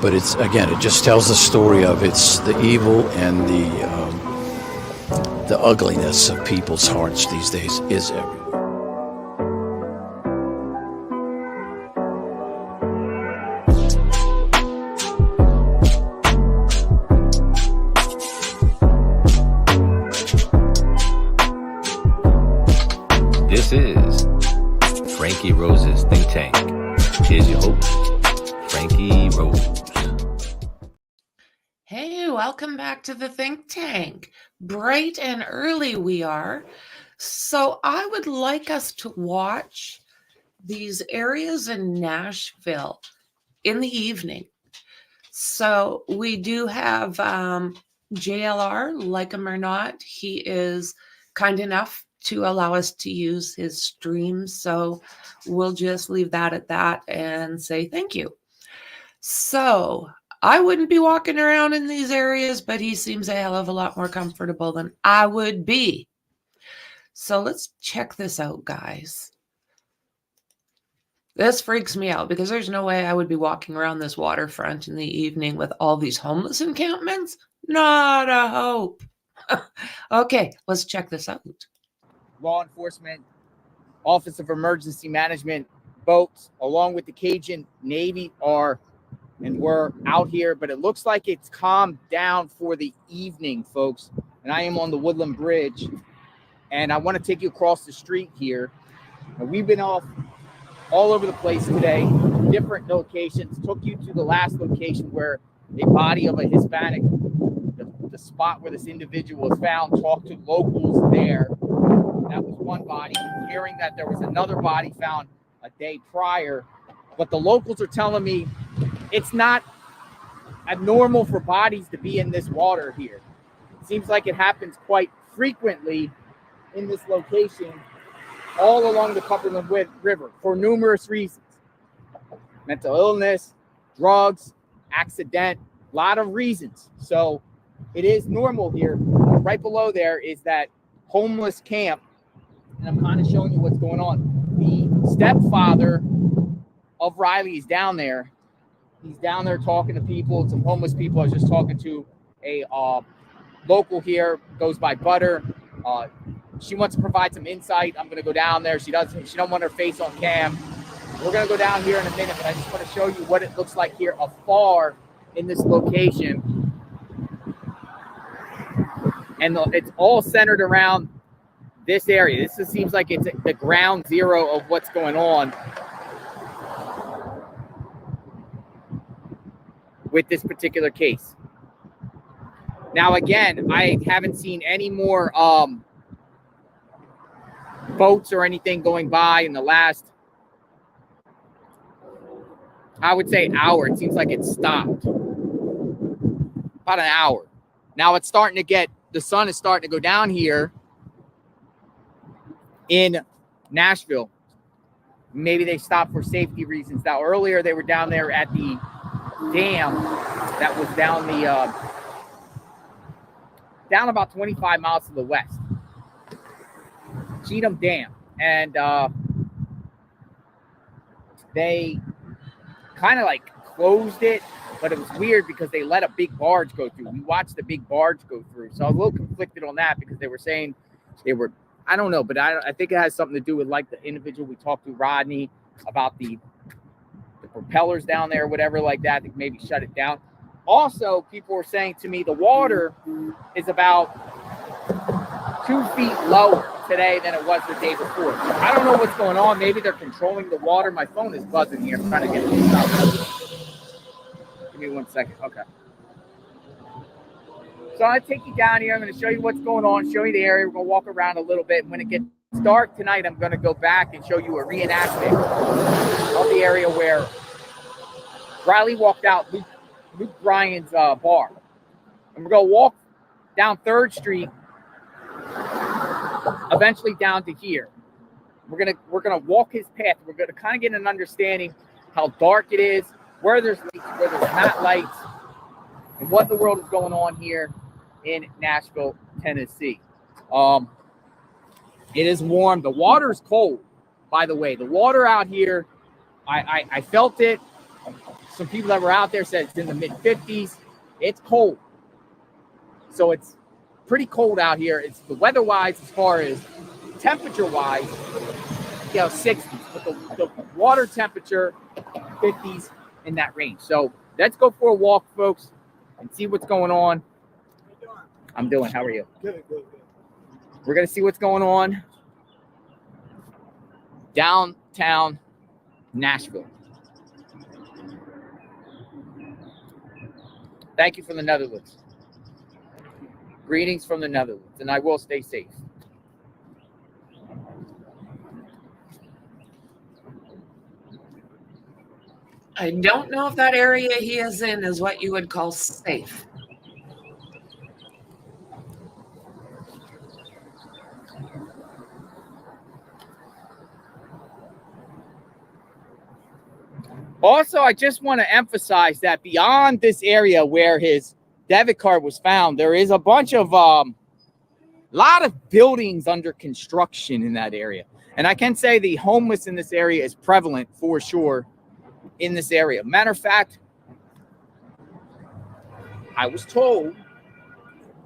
But it's, again, it just tells the story of it's the evil and the ugliness of people's hearts these days is everywhere. This is Franky Rose's Think Tank. Here's your host, Franky Rose. Hey, welcome back to the Think Tank. Bright and early we are. So I would like us to watch these areas in Nashville in the evening. So we do have JLR, like him or not. He is kind enough to allow us to use his stream. So we'll just leave that at that and say thank you. So I wouldn't be walking around in these areas, but he seems a hell of a lot more comfortable than I would be. So let's check this out, guys. This freaks me out because there's no way I would be walking around this waterfront in the evening with all these homeless encampments. Not a hope. Okay, let's check this out. Law enforcement, Office of Emergency Management boats, along with the Cajun Navy we're out here, but it looks like it's calmed down for the evening, folks. And I am on the Woodland Bridge, and I want to take you across the street here. And we've been all over the place today, different locations. Took you to the last location where a body of a Hispanic, the spot where this individual was found, talked to locals there. That was one body. Hearing that there was another body found a day prior, but the locals are telling me it's not abnormal for bodies to be in this water here. It seems like it happens quite frequently in this location all along the Cumberland River for numerous reasons. Mental illness, drugs, accident, a lot of reasons. So it is normal here. Right below there is that homeless camp, and I'm kind of showing you what's going on. The stepfather of Riley is down there. He's down there talking to people, some homeless people. I was just talking to a local here, goes by Butter. She wants to provide some insight. I'm going to go down there. She don't want her face on cam. We're going to go down here in a minute, but I just want to show you what it looks like here afar in this location. And it's all centered around this area. This just seems like it's the ground zero of what's going on with this particular case. Now, again, I haven't seen any more boats or anything going by in the last, I would say, hour. It seems like it stopped. About an hour. Now it's starting to get, the sun is starting to go down here in Nashville. Maybe they stopped for safety reasons. Now, earlier they were down there at the dam that was down down about 25 miles to the west. Cheatham Dam. And they kind of like closed it, but it was weird because they let a big barge go through. We watched the big barge go through. So I was a little conflicted on that because they were saying they were, I don't know, but I think it has something to do with like the individual we talked to, Rodney, about the propellers down there, whatever like that, they maybe shut it down. Also, people were saying to me the water is about 2 feet lower today than it was the day before. I don't know what's going on. Maybe they're controlling the water. My phone is buzzing here. I'm trying to get this out. Give me 1 second. Okay. So I take you down here. I'm going to show you what's going on, show you the area. We're going to walk around a little bit. When it gets dark tonight, I'm going to go back and show you a reenactment of the area where Riley walked out Luke Bryan's bar. And we're going to walk down 3rd Street, eventually down to here. We're gonna walk his path. We're gonna kind of get an understanding how dark it is, where there's lights, where there's not lights, and what the world is going on here in Nashville, Tennessee. It is warm. The water is cold, by the way. The water out here, I felt it some people that were out there said it's in the mid 50s. It's cold. So it's pretty cold out here. It's the weather-wise, as far as temperature-wise, 60s. But the water temperature, 50s in that range. So let's go for a walk, folks, and see what's going on. I'm doing. How are you? Good. We're going to see what's going on downtown Nashville. Thank you from the Netherlands. Greetings from the Netherlands, and I will stay safe. I don't know if that area he is in is what you would call safe. Also, I just want to emphasize that beyond this area where his debit card was found, there is a bunch of lot of buildings under construction in that area. And I can say the homeless in this area is prevalent for sure in this area. Matter of fact, I was told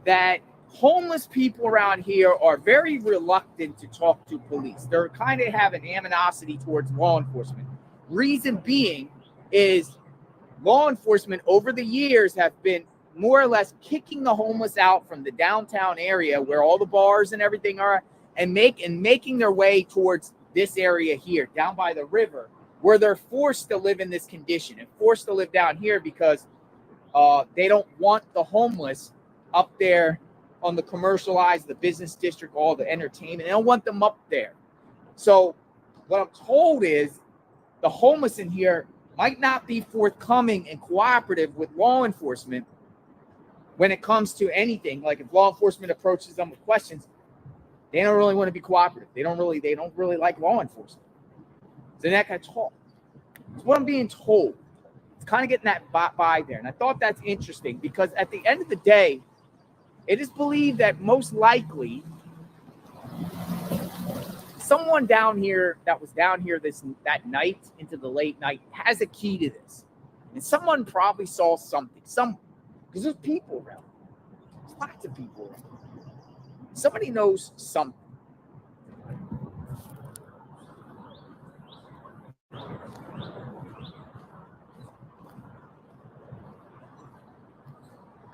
that homeless people around here are very reluctant to talk to police. They're kind of have an animosity towards law enforcement. Reason being is law enforcement over the years have been more or less kicking the homeless out from the downtown area where all the bars and everything are, and making their way towards this area here down by the river, where they're forced to live in this condition and forced to live down here because they don't want the homeless up there on the commercialized, the business district, all the entertainment. They don't want them up there. So what I'm told is the homeless in here might not be forthcoming and cooperative with law enforcement when it comes to anything. Like if law enforcement approaches them with questions, they don't really want to be cooperative. They don't really like law enforcement. So they're not going to talk. It's what I'm being told. It's kind of getting that vibe there. And I thought that's interesting because at the end of the day, it is believed that most likely someone down here that was down here that night into the late night has a key to this. And someone probably saw something. Because there's people around. There's lots of people around. Somebody knows something.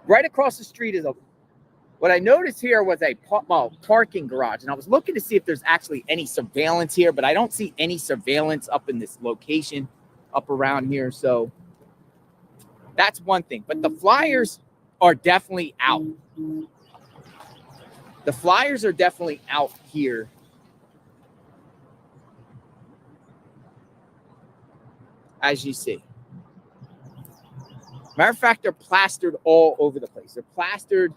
Right across the street is what I noticed here was a parking garage. And I was looking to see if there's actually any surveillance here, but I don't see any surveillance up in this location up around here. So that's one thing. But the flyers are definitely out. The flyers are definitely out here. As you see. Matter of fact, they're plastered all over the place. They're plastered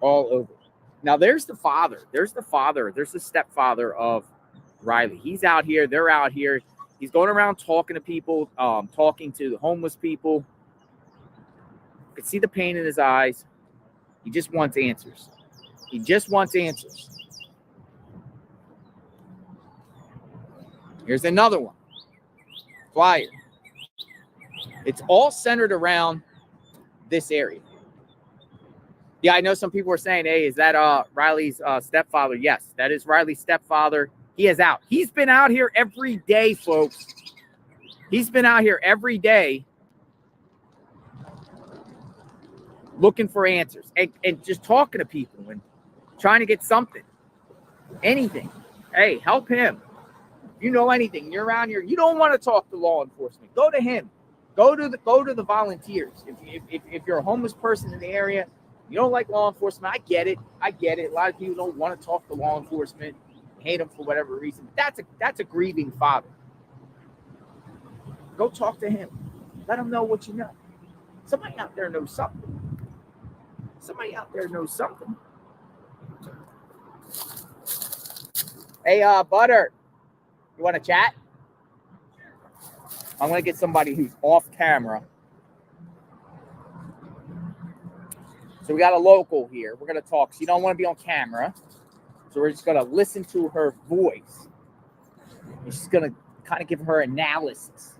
all over. Now, there's the father. There's the stepfather of Riley. He's out here. They're out here. He's going around talking to people, talking to the homeless people. You can see the pain in his eyes. He just wants answers. He just wants answers. Here's another one. Flyer. It's all centered around this area. Yeah, I know some people are saying, hey, is that Riley's stepfather? Yes, that is Riley's stepfather. He is out. He's been out here every day, folks. He's been out here every day looking for answers and just talking to people and trying to get something, anything. Hey, help him. If you know anything, you're around here, you don't want to talk to law enforcement. Go to him. Go to the volunteers. If you're a homeless person in the area, you don't like law enforcement. I get it. A lot of people don't want to talk to law enforcement, hate them for whatever reason. That's a grieving father. Go talk to him. Let him know what you know. Somebody out there knows something. Hey, Butter, you want to chat? I'm going to get somebody who's off camera. So we got a local here. We're going to talk. She don't want to be on camera. So we're just going to listen to her voice. And she's going to kind of give her analysis.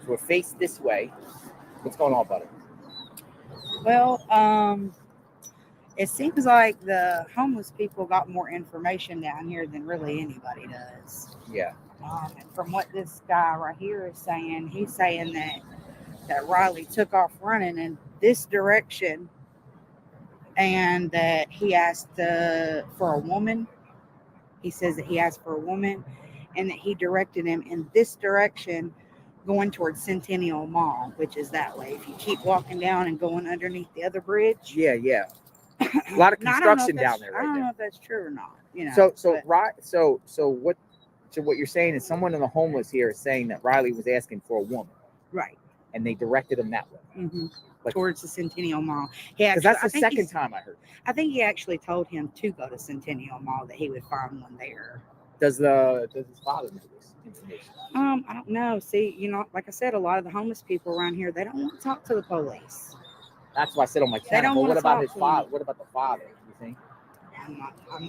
So we're faced this way. What's going on, buddy? Well, it seems like the homeless people got more information down here than really anybody does. Yeah. And from what this guy right here is saying, he's saying that Riley took off running in this direction and that he asked for a woman. He says that he asked for a woman and that he directed him in this direction going towards Centennial Mall, which is that way. If you keep walking down and going underneath the other bridge. Yeah, yeah. A lot of construction down there I don't right know there. if that's true or not. You know. So what you're saying is someone in the homeless here is saying that Riley was asking for a woman. Right. And they directed him that way. Mm-hmm. Like, towards the Centennial Mall. Because that's the second time I heard. I think he actually told him to go to Centennial Mall, that he would find one there. Does his father know this information? I don't know. See, you know, like I said, a lot of the homeless people around here, they don't want to talk to the police. That's why I said on my channel. But what about his father? What about the father? You think? I'm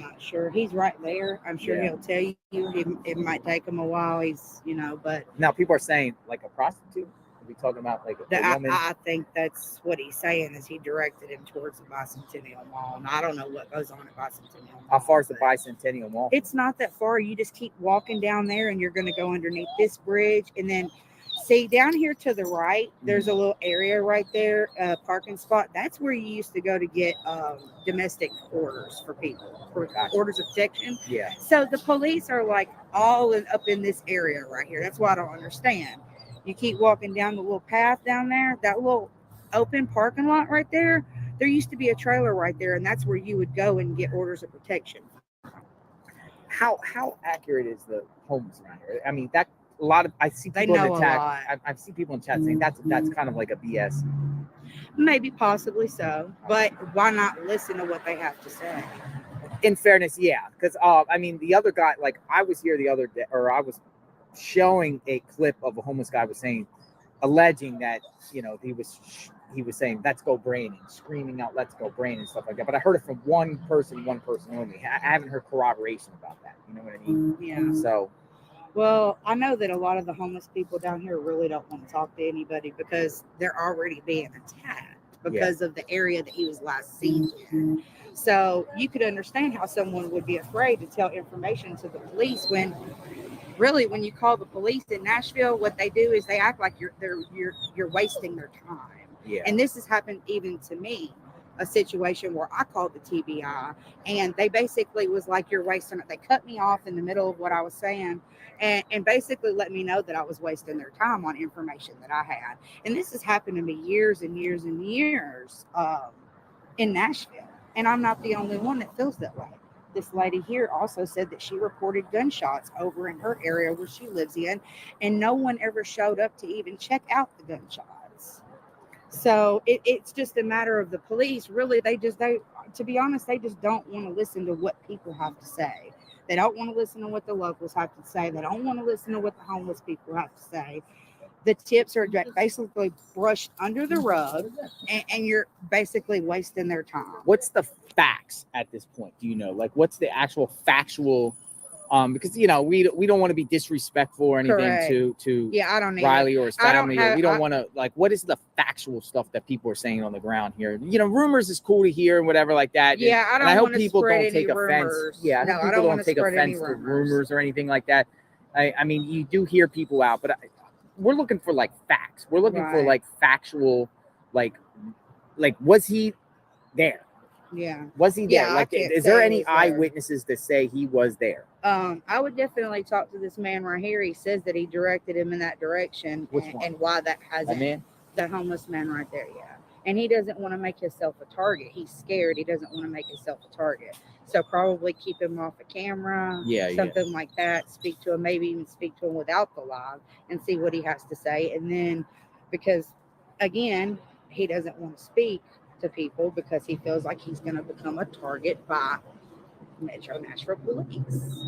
not sure. He's right there. I'm sure he'll tell you. It might take him a while. He's, you know, but now people are saying like a prostitute. Are we talking about like a woman? I think that's what he's saying, is he directed him towards the Bicentennial Mall. And I don't know what goes on at Bicentennial Mall. How far is the Bicentennial Mall? It's not that far. You just keep walking down there and you're going to go underneath this bridge. And then see down here to the right, there's a little area right there, parking spot. That's where you used to go to get domestic orders for people, for orders of protection. Yeah. So the police are like all up in this area right here. That's why I don't understand. You keep walking down the little path down there, that little open parking lot right there. There used to be a trailer right there, and that's where you would go and get orders of protection. How accurate is the homeless around here? I mean, that a lot of I see people in the chat. I've seen people in chat saying that's kind of like a BS. Maybe, possibly so, but why not listen to what they have to say? In fairness, yeah, because I mean, the other guy, like I was here the other day, or I was showing a clip of a homeless guy was saying, alleging that, you know, he was saying, let's go Brain, and screaming out, let's go Brain, and stuff like that. But I heard it from one person only. I haven't heard corroboration about that. You know what I mean? Yeah. So, well, I know that a lot of the homeless people down here really don't want to talk to anybody because they're already being attacked because of the area that he was last seen in. So you could understand how someone would be afraid to tell information to the police when really, when you call the police in Nashville, what they do is they act like you're wasting their time. yeah. And this has happened even to me, a situation where I called the TBI and they basically was like, you're wasting it. They cut me off in the middle of what I was saying and basically let me know that I was wasting their time on information that I had. And this has happened to me years and years and years in Nashville. And I'm not the only one that feels that way. This lady here also said that she reported gunshots over in her area where she lives in, and no one ever showed up to even check out the gunshots. So it's just a matter of the police. Really, to be honest, they just don't want to listen to what people have to say. They don't want to listen to what the locals have to say. They don't want to listen to what the homeless people have to say. The tips are basically brushed under the rug, and you're basically wasting their time. What's the facts at this point? Do you know? Like, what's the actual factual? Because you know, we don't want to be disrespectful or anything to I don't Riley or his family. We don't want to, like, what is the factual stuff that people are saying on the ground here? You know, rumors is cool to hear and whatever like that. Yeah, I hope people don't take offense. Yeah, no, I don't take offense to rumors or anything like that. I mean, you do hear people out, but we're looking for like facts. We're looking for like factual, like was he there? Yeah. Was he there? Yeah, like, is there any eyewitnesses that say he was there? I would definitely talk to this man right here. He says that he directed him in that direction. Which one? And why that hasn't. Man? The homeless man right there, yeah. And he doesn't want to make himself a target. He's scared. He doesn't want to make himself a target. So probably keep him off the camera. Yeah, something like that. Speak to him, maybe even speak to him without the live and see what he has to say. And then, because again, he doesn't want to speak to people because he feels like he's going to become a target by Metro Nashville police.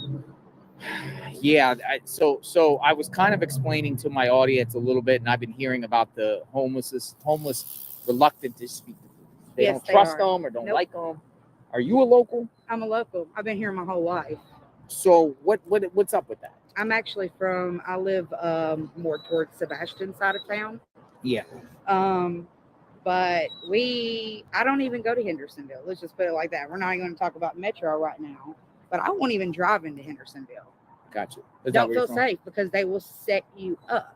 Yeah, so I was kind of explaining to my audience a little bit, and I've been hearing about the homeless reluctant to speak to people. They don't trust them or don't like them. Are you a local? I'm a local. I've been here my whole life. So what's up with that? I'm actually from, I live more towards Sebastian side of town. Yeah. But I don't even go to Hendersonville. Let's just put it like that. We're not even going to talk about Metro right now, but I won't even drive into Hendersonville. Gotcha. Don't feel safe because they will set you up.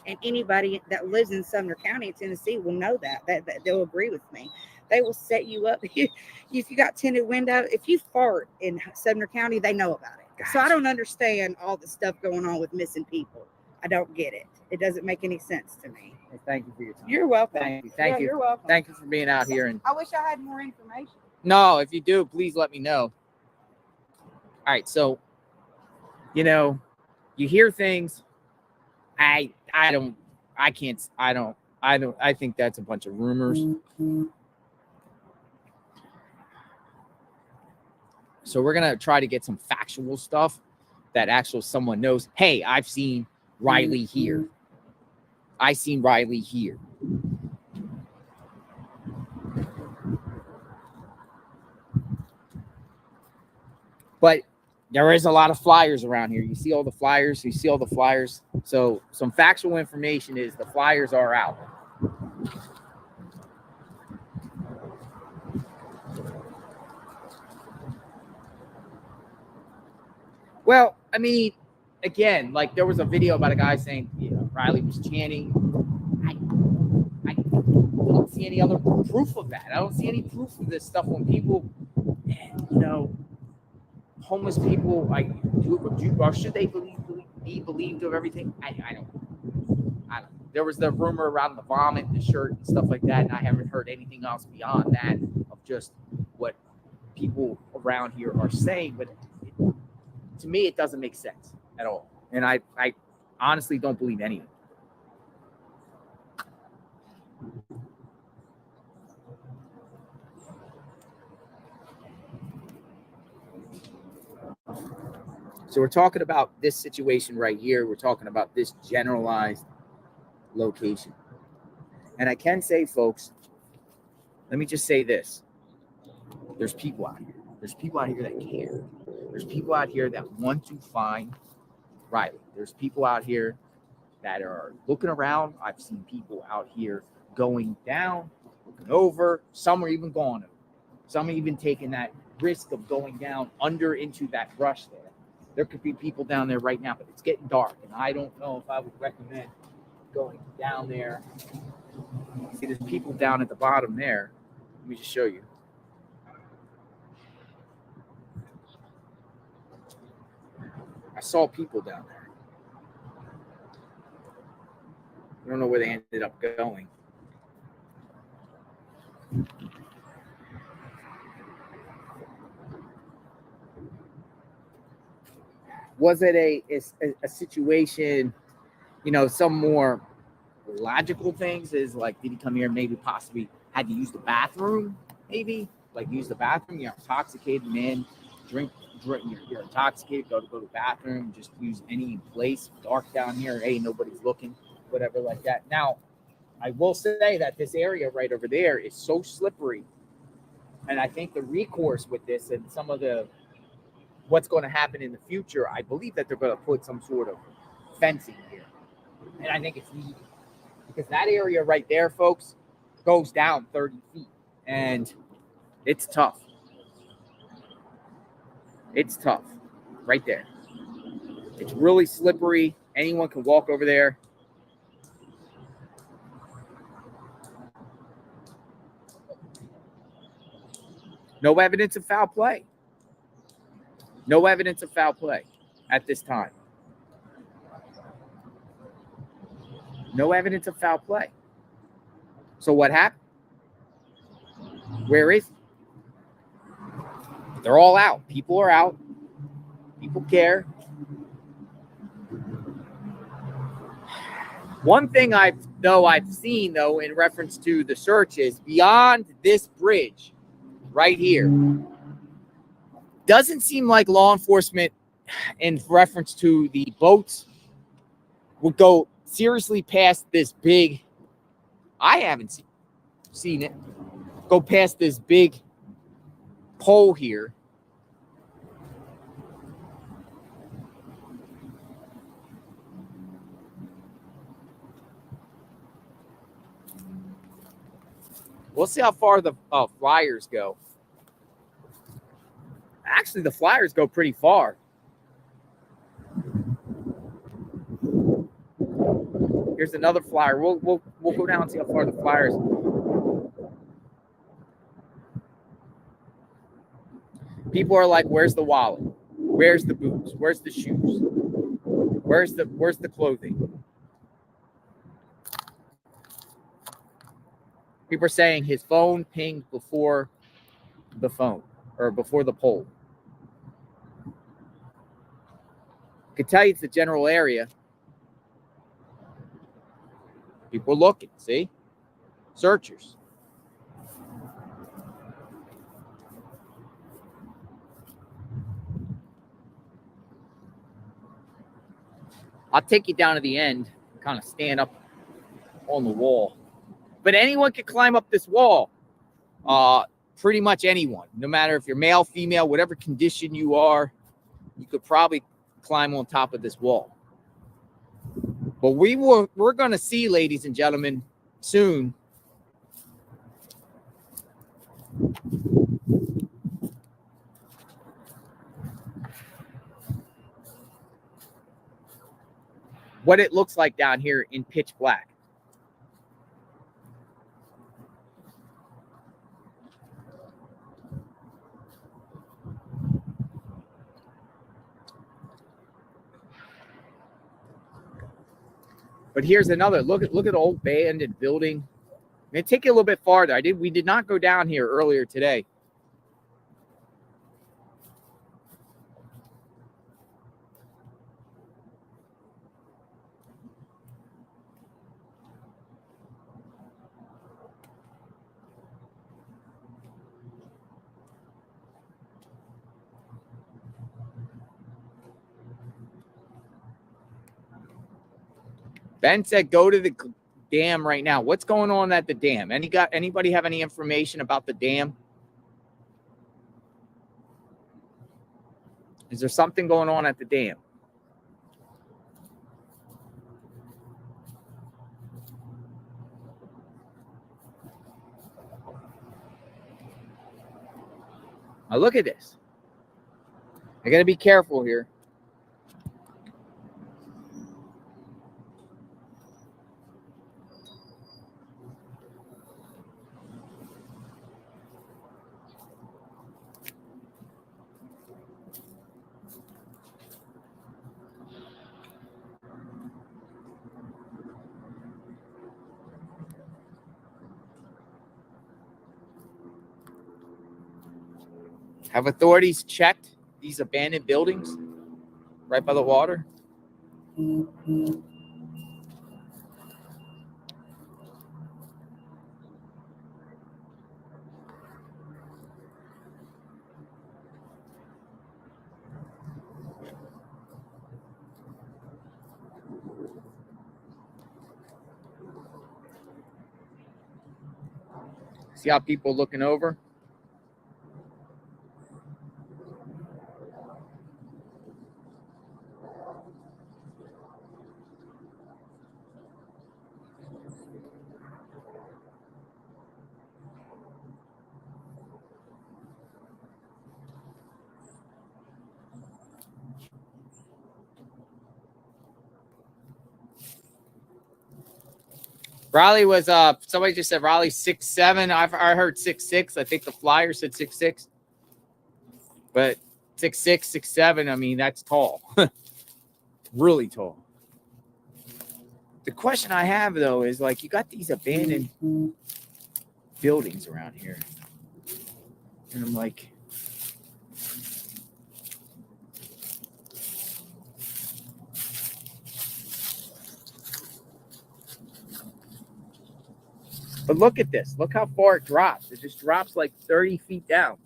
And anybody that lives in Sumner County, Tennessee, will know that they'll agree with me. They will set you up. If you got tinted window, if you fart in Sumner County, they know about it. Gotcha. So I don't understand all the stuff going on with missing people. I don't get it. It doesn't make any sense to me. Hey, thank you for your time. You're welcome. Thank you. You're welcome. Thank you for being out here. And I wish I had more information. no, if you do, please let me know. All right, so you hear things. I think that's a bunch of rumors. So we're gonna try to get some factual stuff that actually someone knows. Hey, I've seen Riley here. I seen Riley here. But there is a lot of flyers around here. You see all the flyers. So some factual information is the flyers are out. Well, I mean, again, like there was a video about a guy saying, Riley was chanting. I don't see any other proof of that. I don't see any proof of this stuff when people, homeless people, like, or should they be believed of everything? I don't. There was the rumor around the vomit, the shirt, and stuff like that, and I haven't heard anything else beyond that of just what people around here are saying. But to me, it doesn't make sense at all, and I honestly don't believe any of it. So we're talking about this situation right here. We're talking about this generalized location. And I can say, folks, let me just say this. There's people out here. There's people out here that care. There's people out here that want to find Riley. There's people out here that are looking around. I've seen people out here going down, looking over. Some are even gone. Some are even taking that risk of going down under into that brush there. There could be people down there right now, but it's getting dark, and I don't know if I would recommend going down there. See, there's people down at the bottom there. Let me just show you. I saw people down there. I don't know where they ended up going. Was it a situation, some more logical things is like, did he come here maybe possibly had to use the bathroom, maybe? Like use the bathroom, you're intoxicated, man, drink, you're intoxicated, go to the bathroom, just use any place, dark down here, hey, nobody's looking, whatever like that. Now, I will say that this area right over there is so slippery, and I think the recourse with this and some of the what's going to happen in the future, I believe that they're going to put some sort of fencing here. And I think it's needed because that area right there, folks, goes down 30 feet and it's tough. It's tough right there. It's really slippery. Anyone can walk over there. No evidence of foul play. No evidence of foul play at this time. No evidence of foul play. So what happened? Where is he? They're all out. People are out. People care. One thing I've seen, though, in reference to the search is beyond this bridge right here. Doesn't seem like law enforcement, in reference to the boats, would go seriously past this big. I haven't seen it go past this big pole here. We'll see how far the Flyers go. Actually, the Flyers go pretty far. Here's another Flyer. We'll go down and see how far the Flyers. People are like, "Where's the wallet? Where's the boots? Where's the shoes? Where's the clothing?" People are saying his phone pinged before the phone or before the pole. I can tell you it's the general area. People are looking, see? Searchers. I'll take you down to the end, kind of stand up on the wall. But anyone can climb up this wall. Pretty much anyone. No matter if you're male, female, whatever condition you are, you could probably climb on top of this wall. But we're going to see, ladies and gentlemen, soon, what it looks like down here in pitch black. But here's another look at the old abandoned building. I'm gonna take you a little bit farther. We did not go down here earlier today. Ben said, go to the dam right now. What's going on at the dam? Anybody have any information about the dam? Is there something going on at the dam? Now look at this. I got to be careful here. Have authorities checked these abandoned buildings right by the water? See how people are looking over? Riley was somebody just said Riley's 6'7". I heard 6'6". I think the Flyer said 6'6". But 6'6", 6'7", I mean, that's tall. Really tall. The question I have though is, like, you got these abandoned buildings around here. And I'm like, but look at this. Look how far it drops. It just drops like 30 feet down.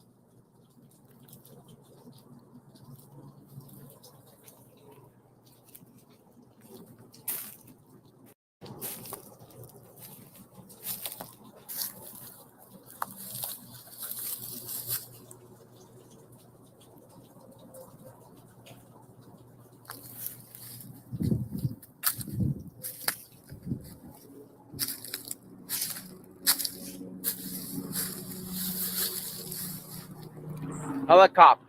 Helicopter.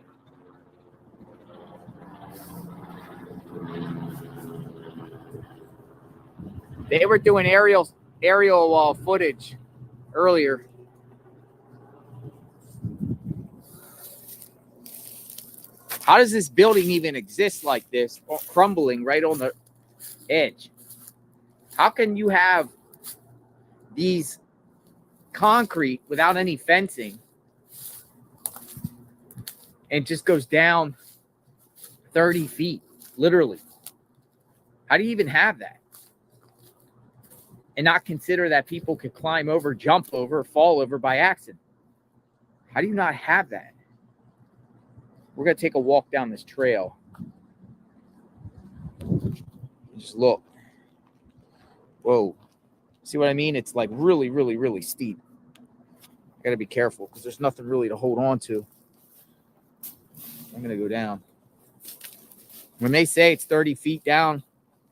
They were doing aerial footage earlier. How does this building even exist like this, crumbling right on the edge? How can you have these concrete without any fencing and just goes down 30 feet, literally? How do you even have that? And not consider that people could climb over, jump over, fall over by accident. How do you not have that? We're going to take a walk down this trail. Just look. Whoa. See what I mean? It's like really, really, really steep. Got to be careful because there's nothing really to hold on to. I'm going to go down. When they say it's 30 feet down,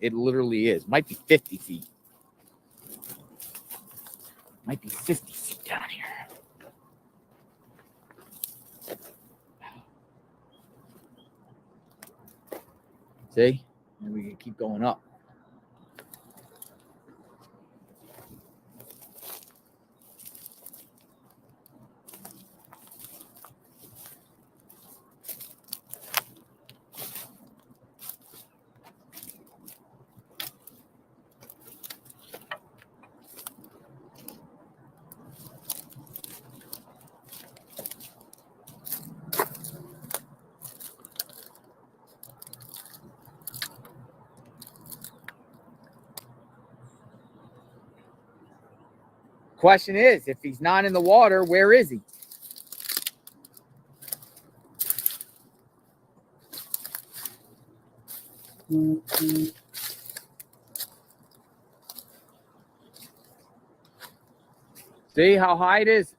it literally is. Might be 50 feet. Might be 50 feet down here. See? And we can keep going up. Question is, if he's not in the water, where is he? See how high it is?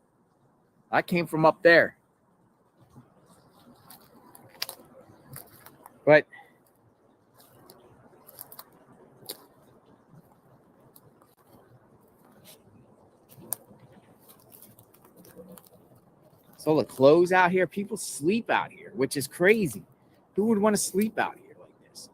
I came from up there. But so the clothes out here, people sleep out here, which is crazy. Who would want to sleep out here like this?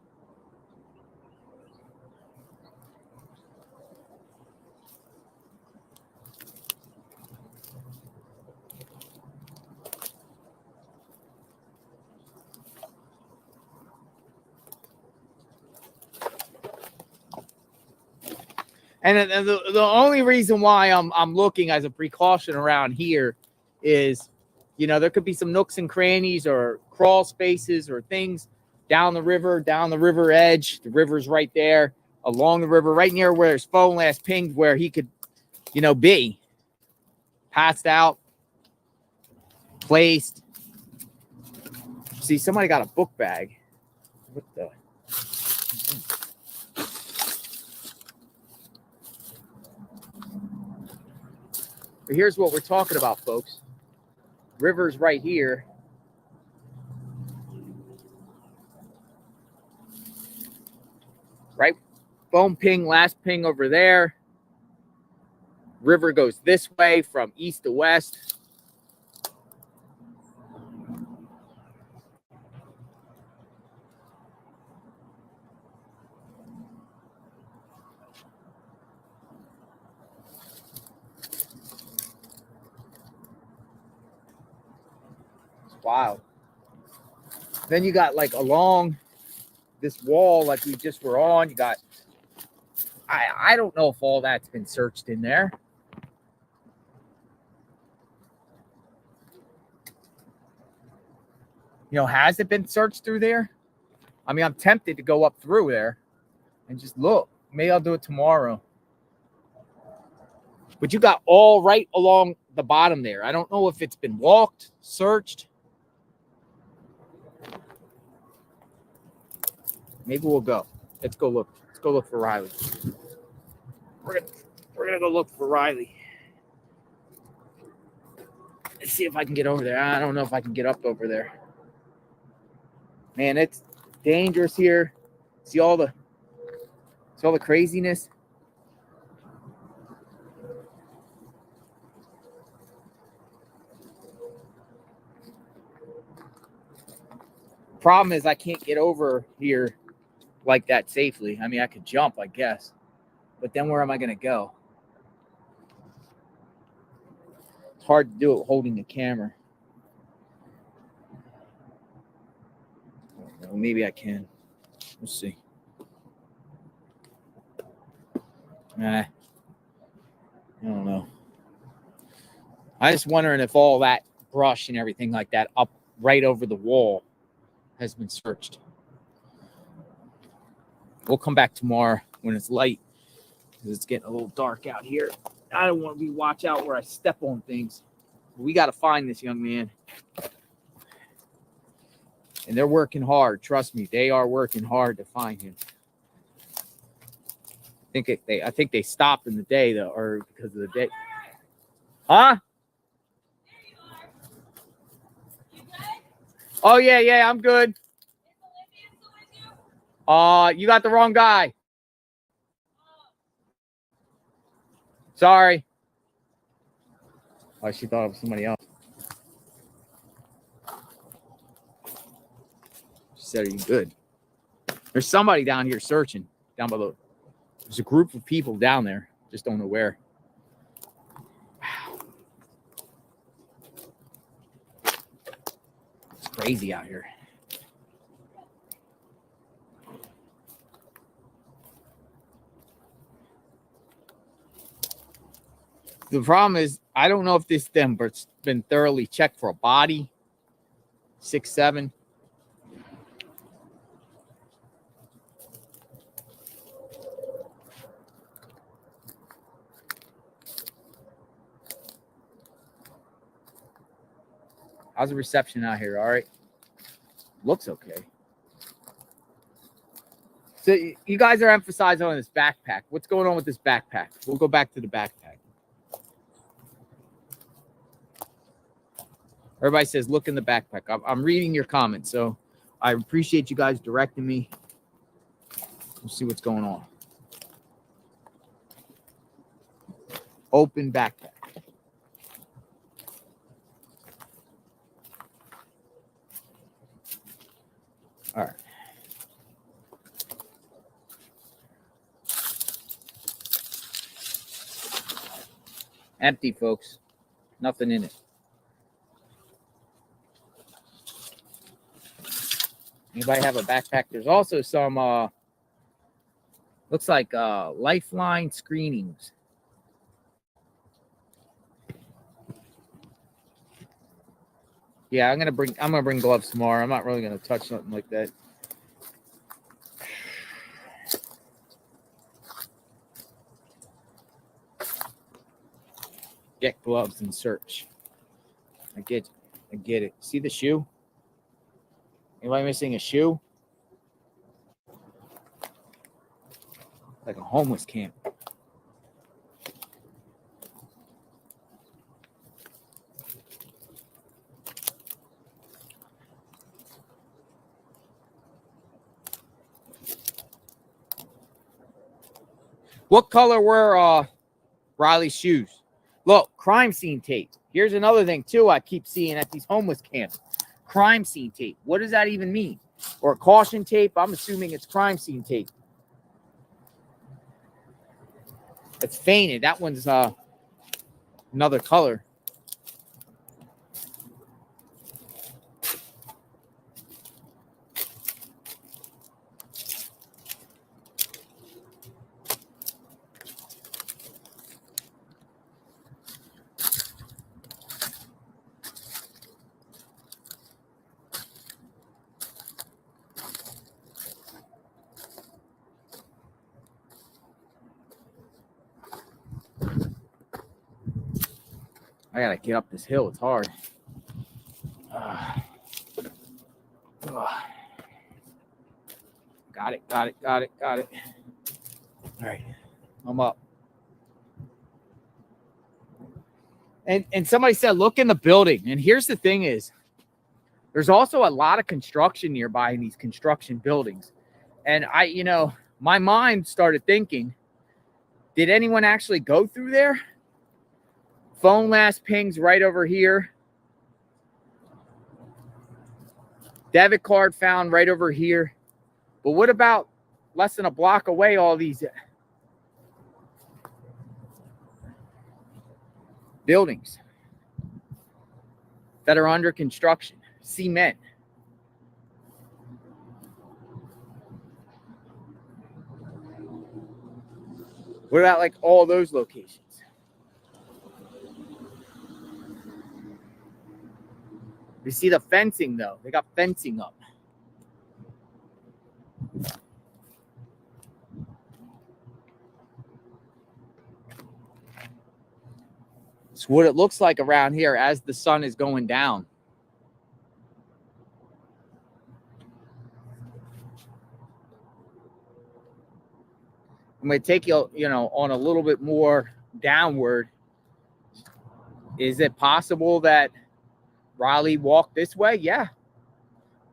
And the only reason why I'm looking as a precaution around here is, you know, there could be some nooks and crannies or crawl spaces or things down the river edge. The river's right there, along the river, right near where his phone last pinged, where he could, you know, be passed out, placed. See, somebody got a book bag. What the? But here's what we're talking about, folks. River's right here. Right? Phone ping, last ping over there. River goes this way from east to west. Wow. Then you got like along this wall like we just were on, you got, I don't know if all that's been searched in there. You know, has it been searched through there? I mean, I'm tempted to go up through there and just look. Maybe I'll do it tomorrow. But you got all right along the bottom there. I don't know if it's been walked, searched. Maybe we'll go. Let's go look. Let's go look for Riley. We're gonna go look for Riley. Let's see if I can get over there. I don't know if I can get up over there. Man, it's dangerous here. See all the craziness. Problem is I can't get over here like that safely. I mean, I could jump, I guess, but then where am I going to go? It's hard to do it holding the camera. Well, maybe I can. We'll see. I don't know. I just wondering if all that brush and everything like that up right over the wall has been searched. We'll come back tomorrow when it's light, because it's getting a little dark out here. I don't want to be watch out where I step on things. We got to find this young man. And they're working hard. Trust me, they are working hard to find him. I think they stopped in the day though, or because of the day. Huh? Oh yeah, I'm good. You got the wrong guy. Sorry. Oh, she thought it was somebody else. She said, "Are you good?" There's somebody down here searching down below. There's a group of people down there. Just don't know where. Wow. It's crazy out here. The problem is, I don't know if this Denver's been thoroughly checked for a body. 6'7". How's the reception out here? All right. Looks okay. So you guys are emphasizing on this backpack. What's going on with this backpack? We'll go back to the backpack. Everybody says, look in the backpack. I'm reading your comments, so I appreciate you guys directing me. We'll see what's going on. Open backpack. All right. Empty, folks. Nothing in it. Anybody have a backpack? There's also some, looks like lifeline screenings. Yeah, I'm gonna bring gloves tomorrow. I'm not really gonna touch something like that. Get gloves and search. I get it. See the shoe? Anybody missing a shoe? Like a homeless camp. What color were Riley's shoes? Look, crime scene tape. Here's another thing, too, I keep seeing at these homeless camps. Crime scene tape. What does that even mean? Or caution tape? I'm assuming it's crime scene tape. It's faded. That one's another color. I gotta get up this hill. It's hard. Got it. All right, I'm up. And somebody said, look in the building. And here's the thing is, there's also a lot of construction nearby in these construction buildings. And my mind started thinking, did anyone actually go through there? Phone last pings right over here. Debit card found right over here. But what about less than a block away, all these buildings that are under construction, cement. What about like all those locations? You see the fencing though. They got fencing up. It's what it looks like around here as the sun is going down. I'm going to take you, on a little bit more downward. Is it possible that Raleigh walked this way? Yeah.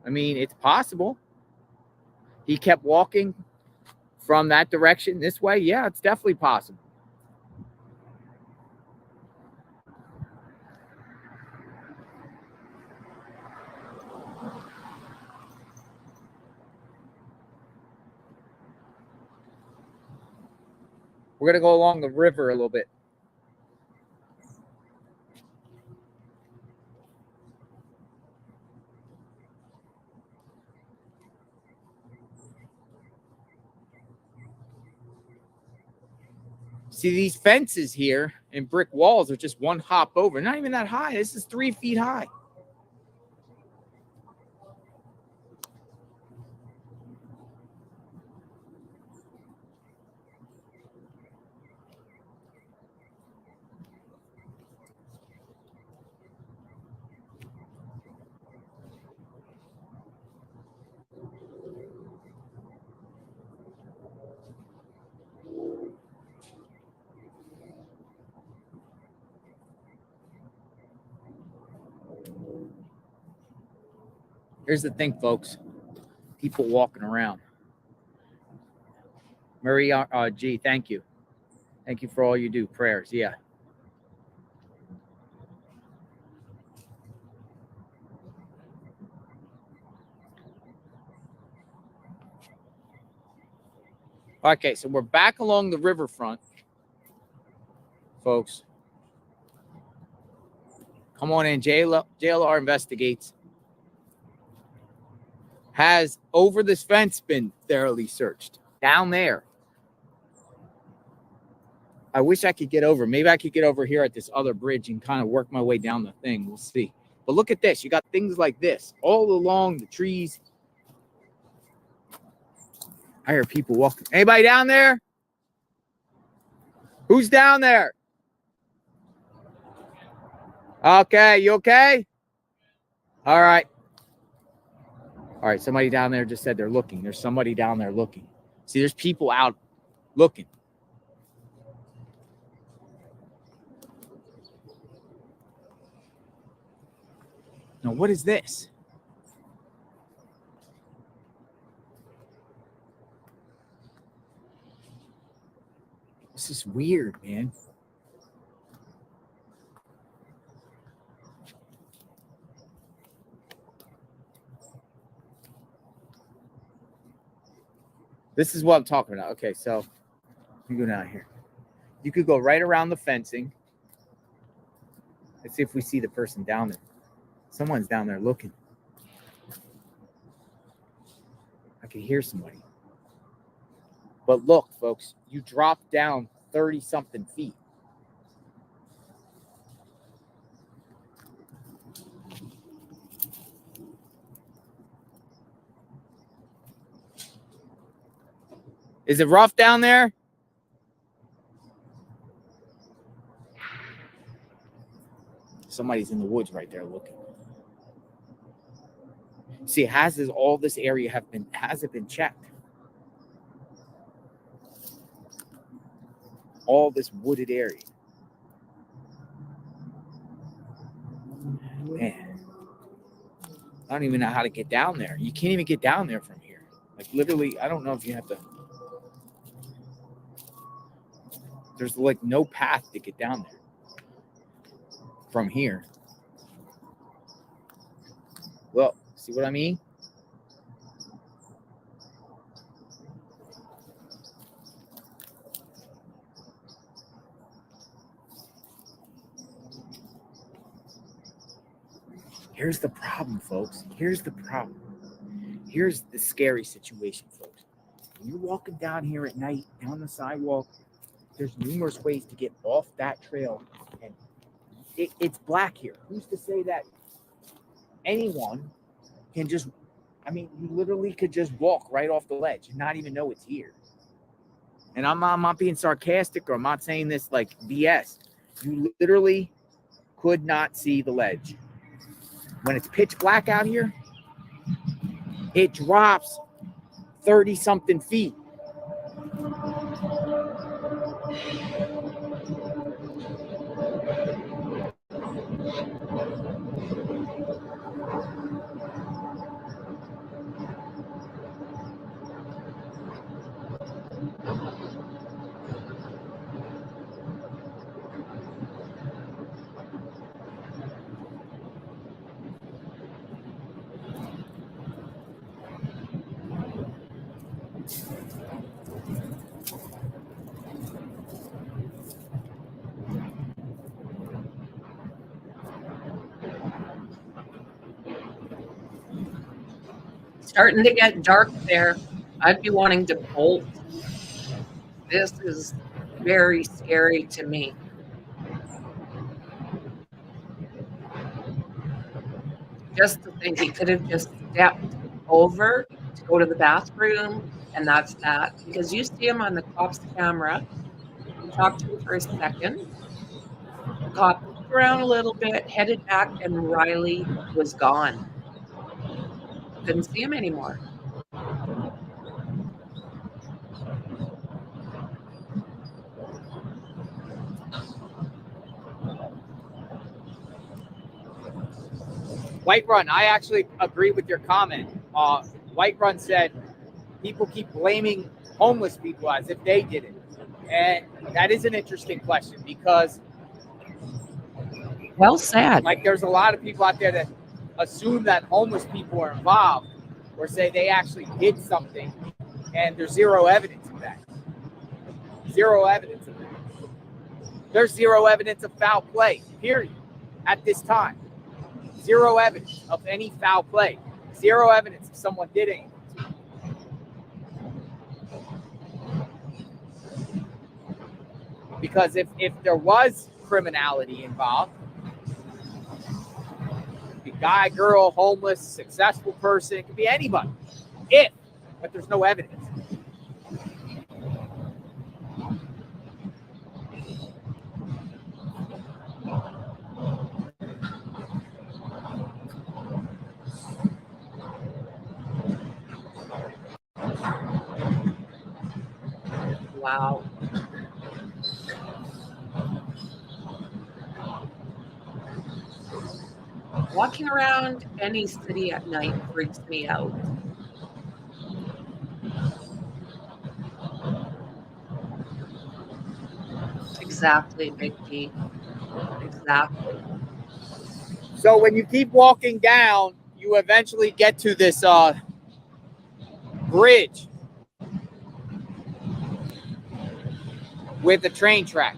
I mean, it's possible. He kept walking from that direction this way. Yeah, it's definitely possible. We're going to go along the river a little bit. See, these fences here and brick walls are just one hop over. Not even that high. This is 3 feet high. Here's the thing, folks. People walking around. Marie G, thank you. Thank you for all you do. Prayers, yeah. Okay, so we're back along the riverfront, folks. Come on in. JLR Investigates. Has over this fence been thoroughly searched? Down there. I wish I could get over. Maybe I could get over here at this other bridge and kind of work my way down the thing. We'll see. But look at this. You got things like this all along the trees. I hear people walking. Anybody down there? Who's down there? Okay, you okay? All right. All right, somebody down there just said they're looking. There's somebody down there looking. See, there's people out looking. Now, what is this? This is weird, man. This is what I'm talking about. Okay, so let me go down here. You could go right around the fencing. Let's see if we see the person down there. Someone's down there looking. I can hear somebody. But look, folks, you drop down 30-something feet. Is it rough down there? Somebody's in the woods right there looking. See, all this area hasn't been checked? All this wooded area. Man, I don't even know how to get down there. You can't even get down there from here. Like literally, I don't know if you have to. There's like no path to get down there from here. Well, see what I mean? Here's the problem, folks. Here's the problem. Here's the scary situation, folks. When you're walking down here at night, down the sidewalk, there's numerous ways to get off that trail. And it's black here. Who's to say that anyone can just, I mean, you literally could just walk right off the ledge and not even know it's here. And I'm not being sarcastic, or I'm not saying this like BS. You literally could not see the ledge. When it's pitch black out here, it drops 30 something feet. Starting to get dark there. I'd be wanting to bolt. This is very scary to me. Just to think he could have just stepped over to go to the bathroom, and that's that. Because you see him on the cop's camera. You talk to him for a second. The cop looked around a little bit, headed back, and Riley was gone. Couldn't see him anymore. White Run, I actually agree with your comment. White Run said people keep blaming homeless people as if they did it. And that is an interesting question, because Well said. like there's a lot of people out there that assume that homeless people are involved, or say they actually did something, and there's zero evidence of that. Zero evidence of that. There's zero evidence of foul play, period, at this time. Zero evidence of any foul play. Zero evidence of someone did anything. Because if there was criminality involved, a guy, girl, homeless, successful person, it could be anybody. But there's no evidence. Wow. Walking around any city at night freaks me out. Exactly, Big T. Exactly. So when you keep walking down, you eventually get to this bridge with the train track.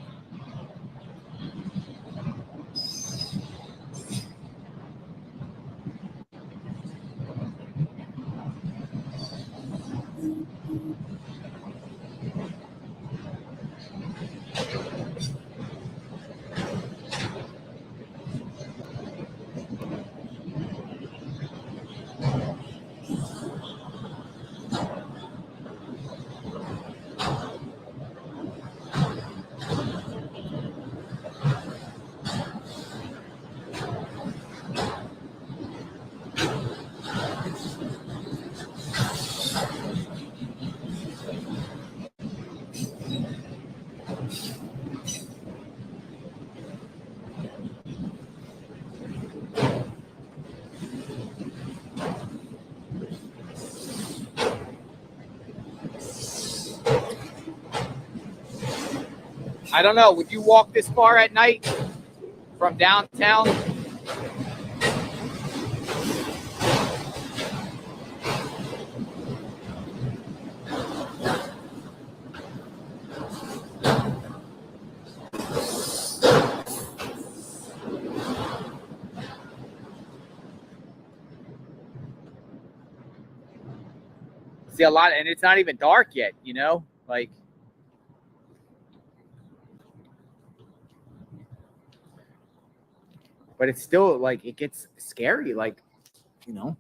I don't know. Would you walk this far at night from downtown? See a lot, and it's not even dark yet, you know, like. But it's still like, it gets scary, like, you know.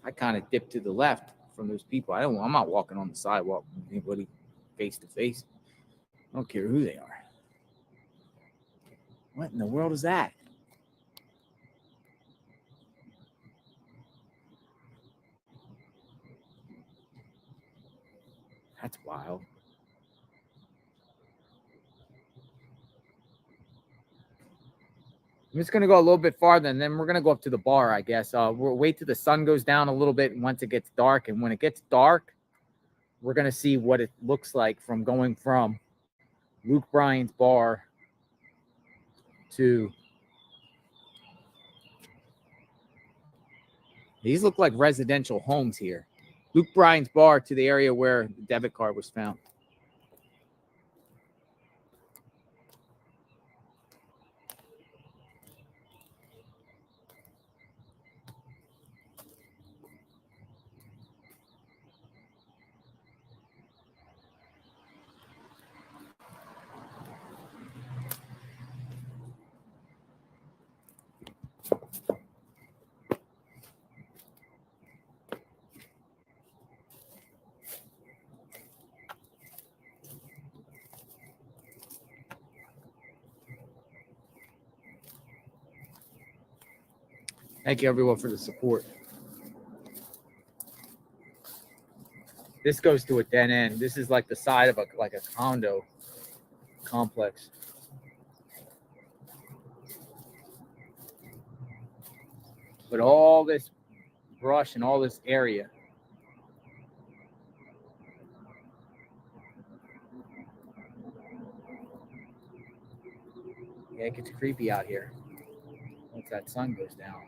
I kind of dip to the left from those people. I'm not walking on the sidewalk with anybody face to face. I don't care who they are. What in the world is that? That's wild. I'm just going to go a little bit farther, and then we're going to go up to the bar, I guess. We'll wait till the sun goes down a little bit once it gets dark. And when it gets dark, we're going to see what it looks like from going from Luke Bryan's bar to... These look like residential homes here. Luke Bryan's bar to the area where the debit card was found. Thank you, everyone, for the support. This goes to a dead end. This is like the side of a condo complex. But all this brush and all this area. Yeah, it gets creepy out here once that sun goes down.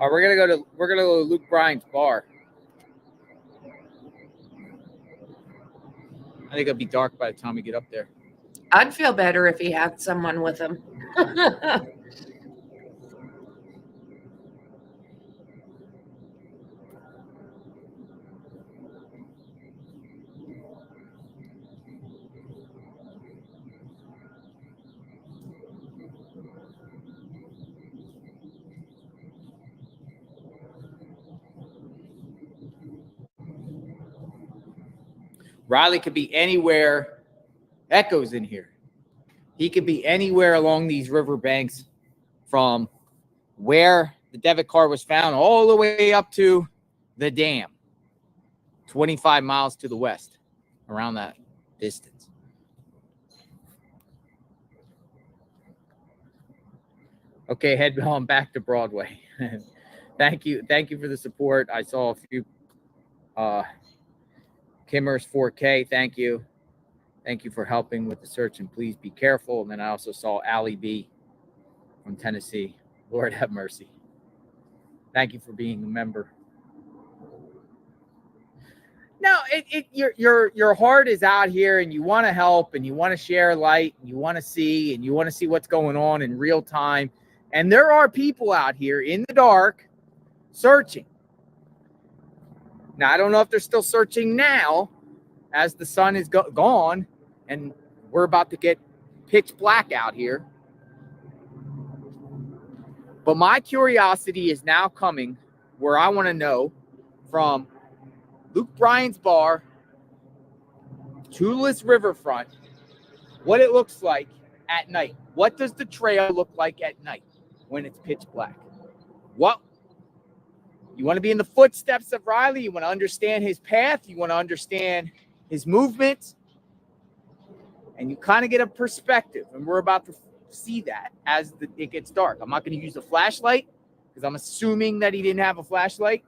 All right, we're gonna go to Luke Bryan's bar. I think it'll be dark by the time we get up there. I'd feel better if he had someone with him. Riley could be anywhere. Echo's in here. He could be anywhere along these riverbanks from where the debit card was found all the way up to the dam, 25 miles to the west, around that distance. Okay, head on back to Broadway. Thank you for the support. I saw a few Kimmers 4K, thank you. Thank you for helping with the search, and please be careful. And then I also saw Allie B from Tennessee. Lord have mercy. Thank you for being a member. No, your heart is out here, and you want to help, and you want to share light, and you want to see what's going on in real time. And there are people out here in the dark searching. Now, I don't know if they're still searching now as the sun is gone and we're about to get pitch black out here. But my curiosity is now coming where I want to know from Luke Bryan's bar to this riverfront what it looks like at night. What does the trail look like at night when it's pitch black? What? You want to be in the footsteps of Riley. You want to understand his path. You want to understand his movements, and you kind of get a perspective. And we're about to see that as it gets dark. I'm not going to use a flashlight because I'm assuming that he didn't have a flashlight.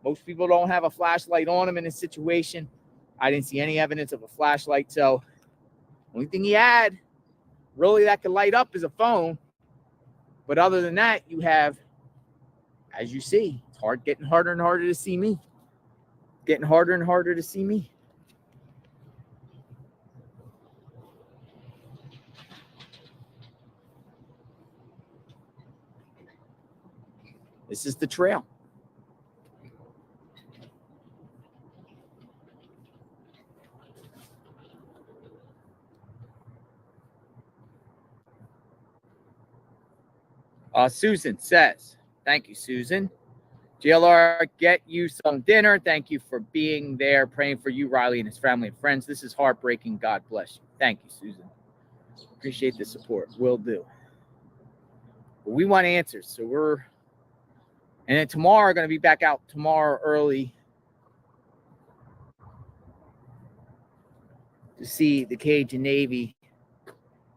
Most people don't have a flashlight on him in this situation. I didn't see any evidence of a flashlight. So the only thing he had really that could light up is a phone. But other than that, you have, as you see, it's getting harder and harder to see me. Getting harder and harder to see me. This is the trail. Susan says, thank you, Susan. JLR, get you some dinner. Thank you for being there, praying for you, Riley, and his family and friends. This is heartbreaking. God bless you. Thank you, Susan. Appreciate the support. Will do. But we want answers. So and then tomorrow, going to be back out tomorrow early to see the Cajun Navy.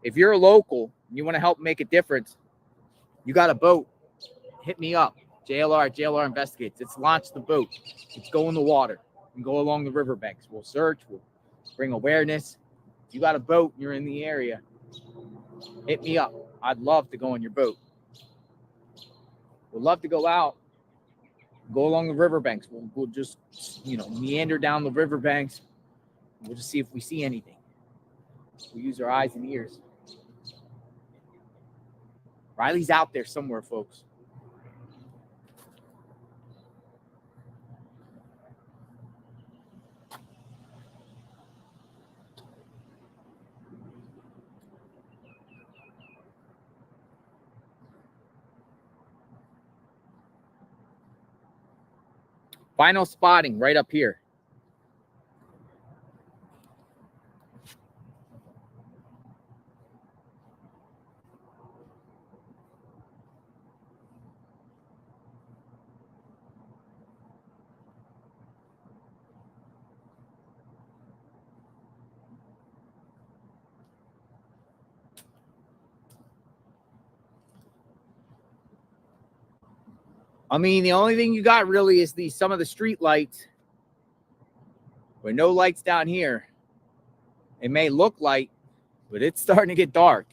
If you're a local and you want to help make a difference, you got a boat, hit me up. JLR Investigates. Let's launch the boat. Let's go in the water and go along the riverbanks. We'll search. We'll bring awareness. If you got a boat and you're in the area, hit me up. I'd love to go on your boat. We'd love to go out, go along the riverbanks. We'll just, meander down the riverbanks. We'll just see if we see anything. We'll use our eyes and ears. Riley's out there somewhere, folks. Final spotting right up here. I mean, the only thing you got really is some of the street lights. With no lights down here. It may look light, but it's starting to get dark.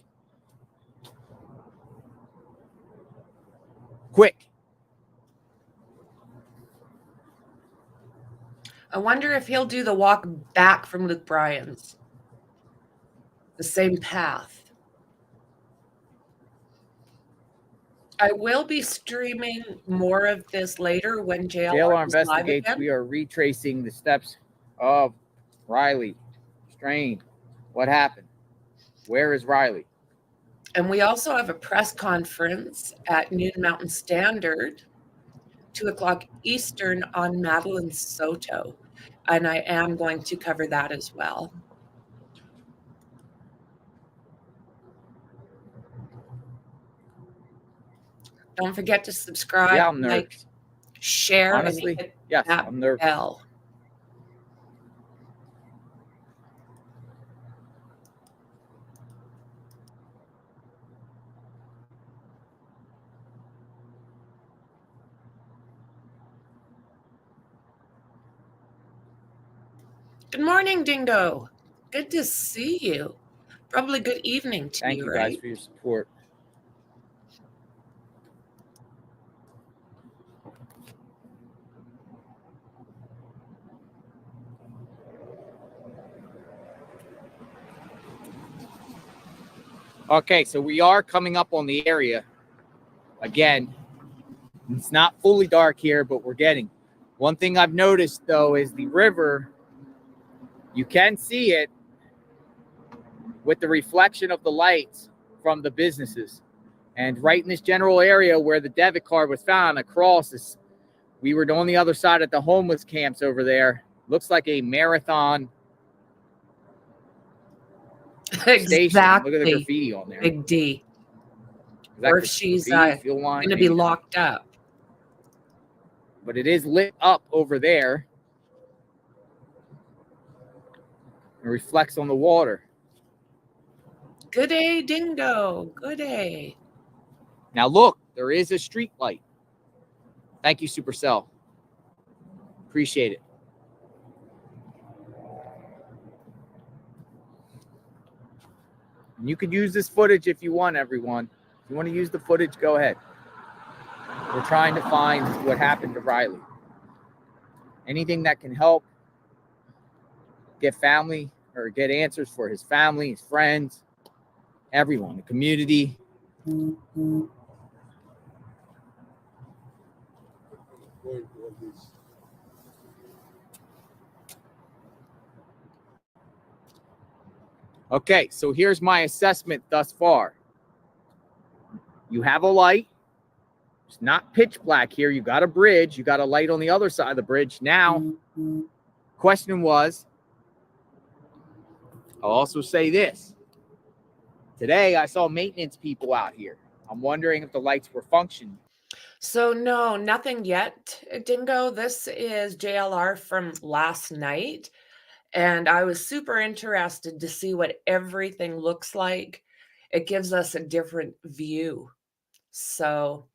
Quick. I wonder if he'll do the walk back from Luke Bryan's. The same path. I will be streaming more of this later when JLR Investigates. We are retracing the steps of Riley. Strain. What happened? Where is Riley? And we also have a press conference at noon Mountain Standard, 2:00 Eastern on Madeline Soto. And I am going to cover that as well. Don't forget to subscribe, like, share, honestly, and hit yes, that I'm nervous. bell. Good morning, Dingo. Good to see you. Probably good evening to Thank you, you right? guys for your support. Okay, so we are coming up on the area. Again, it's not fully dark here, but we're getting. One thing I've noticed, though, is the river, you can see it with the reflection of the lights from the businesses. And right in this general area where the debit card was found across this, we were on the other side at the homeless camps over there. Looks like a marathon Exactly. station. Look at the graffiti on there. Big D. Or if she's going to be locked up. But it is lit up over there. and reflects on the water. Good day, Dingo. Good day. Now look, there is a street light. Thank you, Supercell. Appreciate it. And you could use this footage if you want, everyone. If you want to use the footage, go ahead. We're trying to find what happened to Riley. Anything that can help get family or get answers for his family, his friends, everyone, the community. Okay, so here's my assessment thus far. You have a light. It's not pitch black here. You got a bridge. You got a light on the other side of the bridge. Now, question was, I'll also say this. Today, I saw maintenance people out here. I'm wondering if the lights were functioning. So no, nothing yet, Dingo. This is JLR from last night. And I was super interested to see what everything looks like. It gives us a different view. So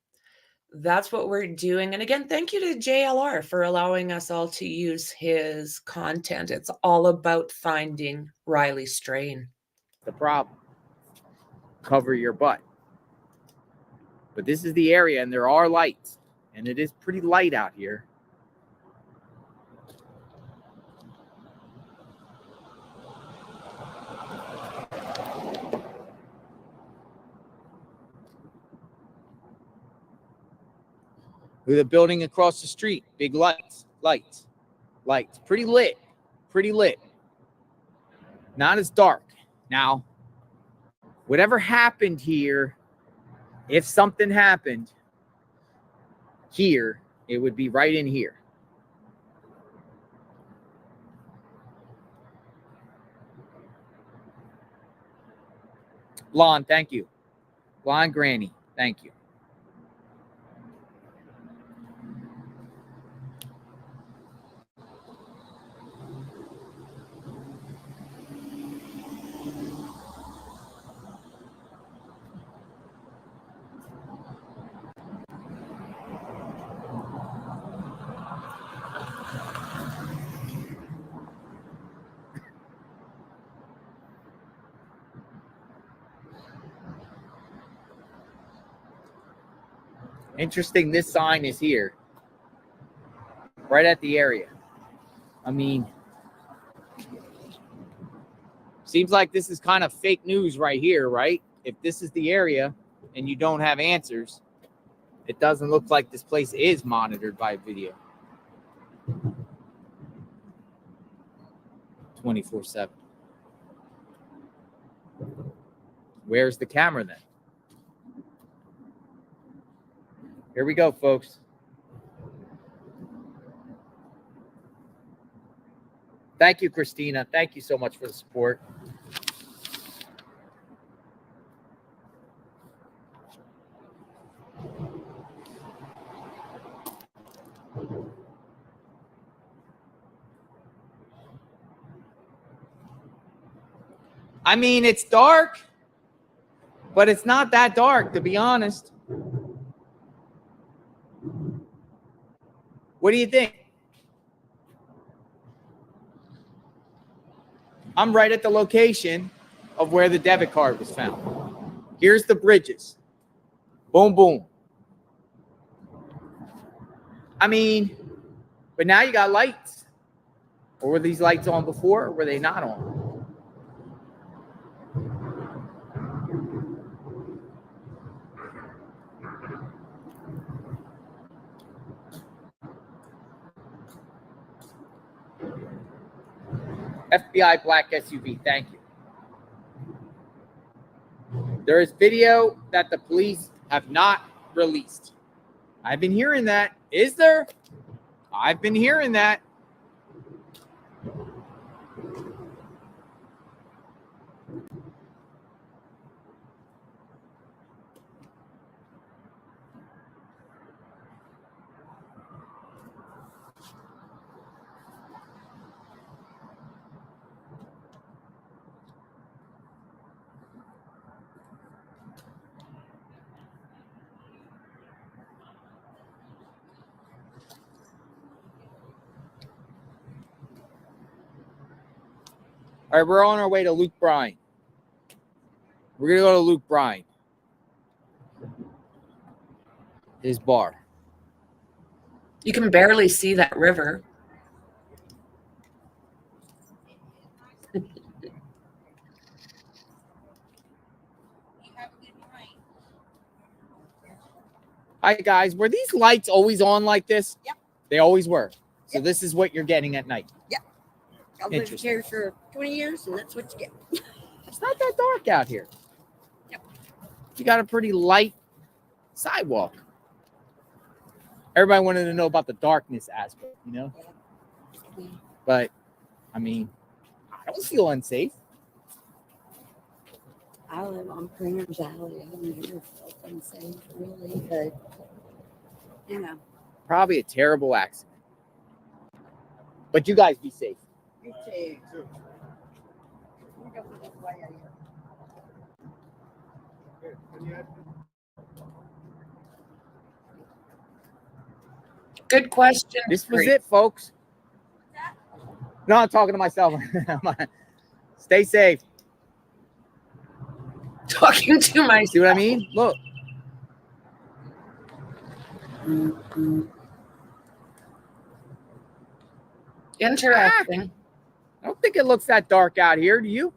that's what we're doing. And again, thank you to JLR for allowing us all to use his content. It's all about finding Riley Strain. The problem. Cover your butt. But this is the area, and there are lights. And it is pretty light out here. With a building across the street, big lights, lights, lights. Pretty lit, pretty lit. Not as dark. Now, whatever happened here, if something happened here, it would be right in here. Lon, thank you. Lon Granny, thank you. Interesting, this sign is here, right at the area. I mean, seems like this is kind of fake news right here, right? If this is the area and you don't have answers, it doesn't look like this place is monitored by video. 24/7. Where's the camera then? Here we go, folks. Thank you, Christina. Thank you so much for the support. I mean, it's dark, but it's not that dark, to be honest. What do you think? I'm right at the location of where the debit card was found. Here's the bridges. Boom, boom. I mean, but now you got lights. Or were these lights on before, or were they not on? FBI black SUV, thank you. There is video that the police have not released. I've been hearing that. Is there? I've been hearing that. All right, we're on our way to Luke Bryan. We're going to go to Luke Bryan. His bar. You can barely see that river. Hi, guys. Were these lights always on like this? Yep. They always were. So Yep. this is what you're getting at night. I've lived Interesting. here for 20 years, and that's what you get. It's not that dark out here. Yep. You got a pretty light sidewalk. Everybody wanted to know about the darkness aspect, you know? Yeah. But, I mean, I don't feel unsafe. I live on Printer's Alley. I've never felt unsafe, really, but, you know. Probably a terrible accident. But you guys be safe. You too. We'll go this way out here. Good question. This was it, folks. No, I'm talking to myself. Stay safe. Talking to myself. See what I mean? Look. Interesting. I don't think it looks that dark out here. Do you?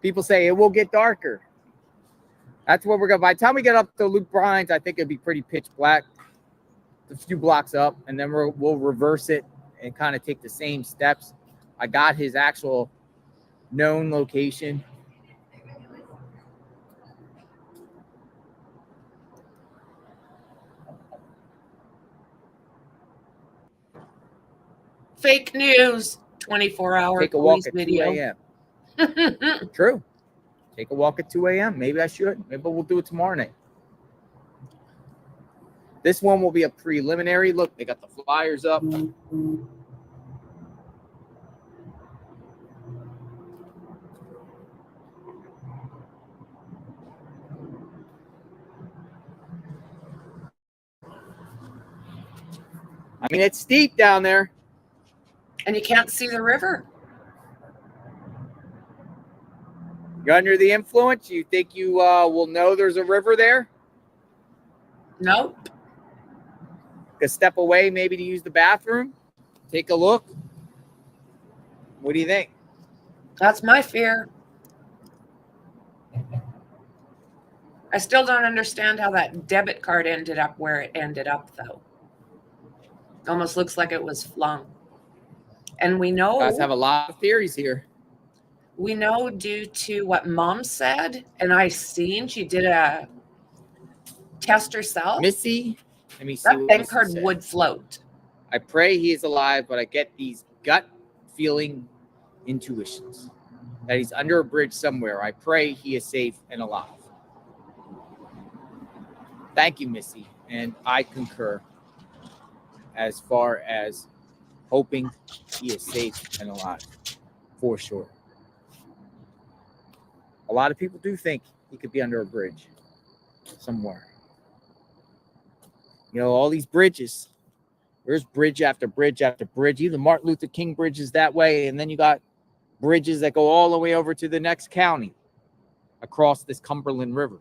People say it will get darker. That's what we're going to. By the time we get up to Luke Bryan's, I think it'll be pretty pitch black. A few blocks up, and then we'll reverse it and kind of take the same steps. I got his actual known location. Fake news. 24-hour Take a walk police at 2 video. a.m. True. Take a walk at 2 a.m. Maybe I should. Maybe we'll do it tomorrow night. This one will be a preliminary. Look, they got the flyers up. I mean, it's steep down there. And you can't see the river. You're under the influence? You think you will know there's a river there? Nope. A step away, maybe to use the bathroom? Take a look. What do you think? That's my fear. I still don't understand how that debit card ended up where it ended up, though. Almost looks like it was flung. And we know, You guys have a lot of theories here. we know due to what Mom said, and I seen she did a test herself. Missy, let me see That what bank Missy card said. would float. I pray he is alive, but I get these gut feeling intuitions that he's under a bridge somewhere. I pray he is safe and alive. Thank you, Missy. And I concur as far as hoping he is safe and alive, for sure. A lot of people do think he could be under a bridge somewhere. You know, all these bridges. There's bridge after bridge after bridge. Even Martin Luther King Bridge is that way. And then you got bridges that go all the way over to the next county across this Cumberland River.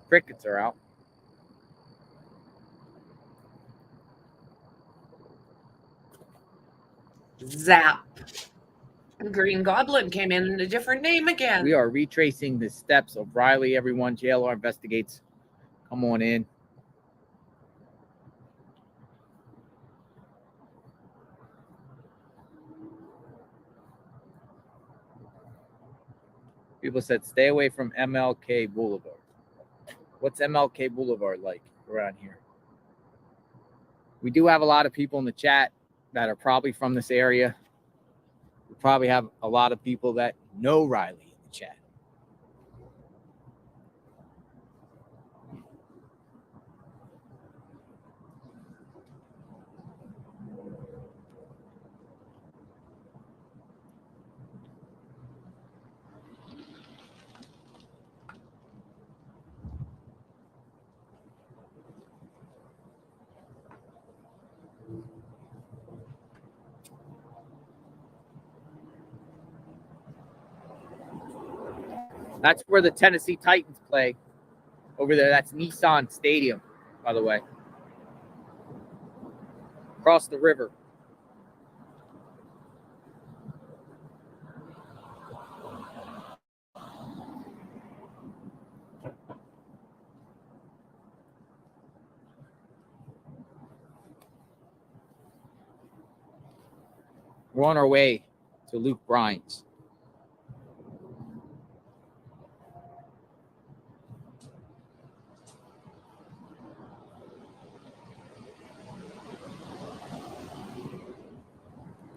Crickets are out. Zap. Green Goblin came in a different name again. We are retracing the steps of Riley, everyone. JLR Investigates. Come on in. People said stay away from MLK Boulevard. What's MLK Boulevard like around here? We do have a lot of people in the chat that are probably from this area. We probably have a lot of people that know Riley in the chat. That's where the Tennessee Titans play. Over there, that's Nissan Stadium, by the way. Across the river. We're on our way to Luke Bryan's.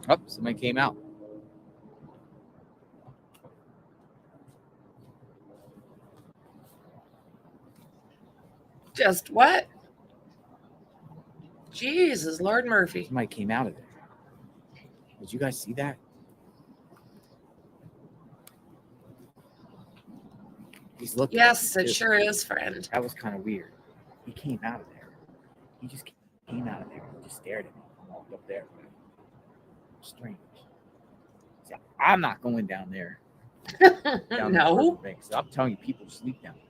Oh, somebody came out. Just what? Jesus, Lord Murphy. Somebody came out of there. Did you guys see that? He's looking. Yes, it sure is, friend. That was kind of weird. He came out of there. He just came out of there and just stared at me. I walked up there. Strange. See, I'm not going down there. No. So I'm telling you, people sleep down there.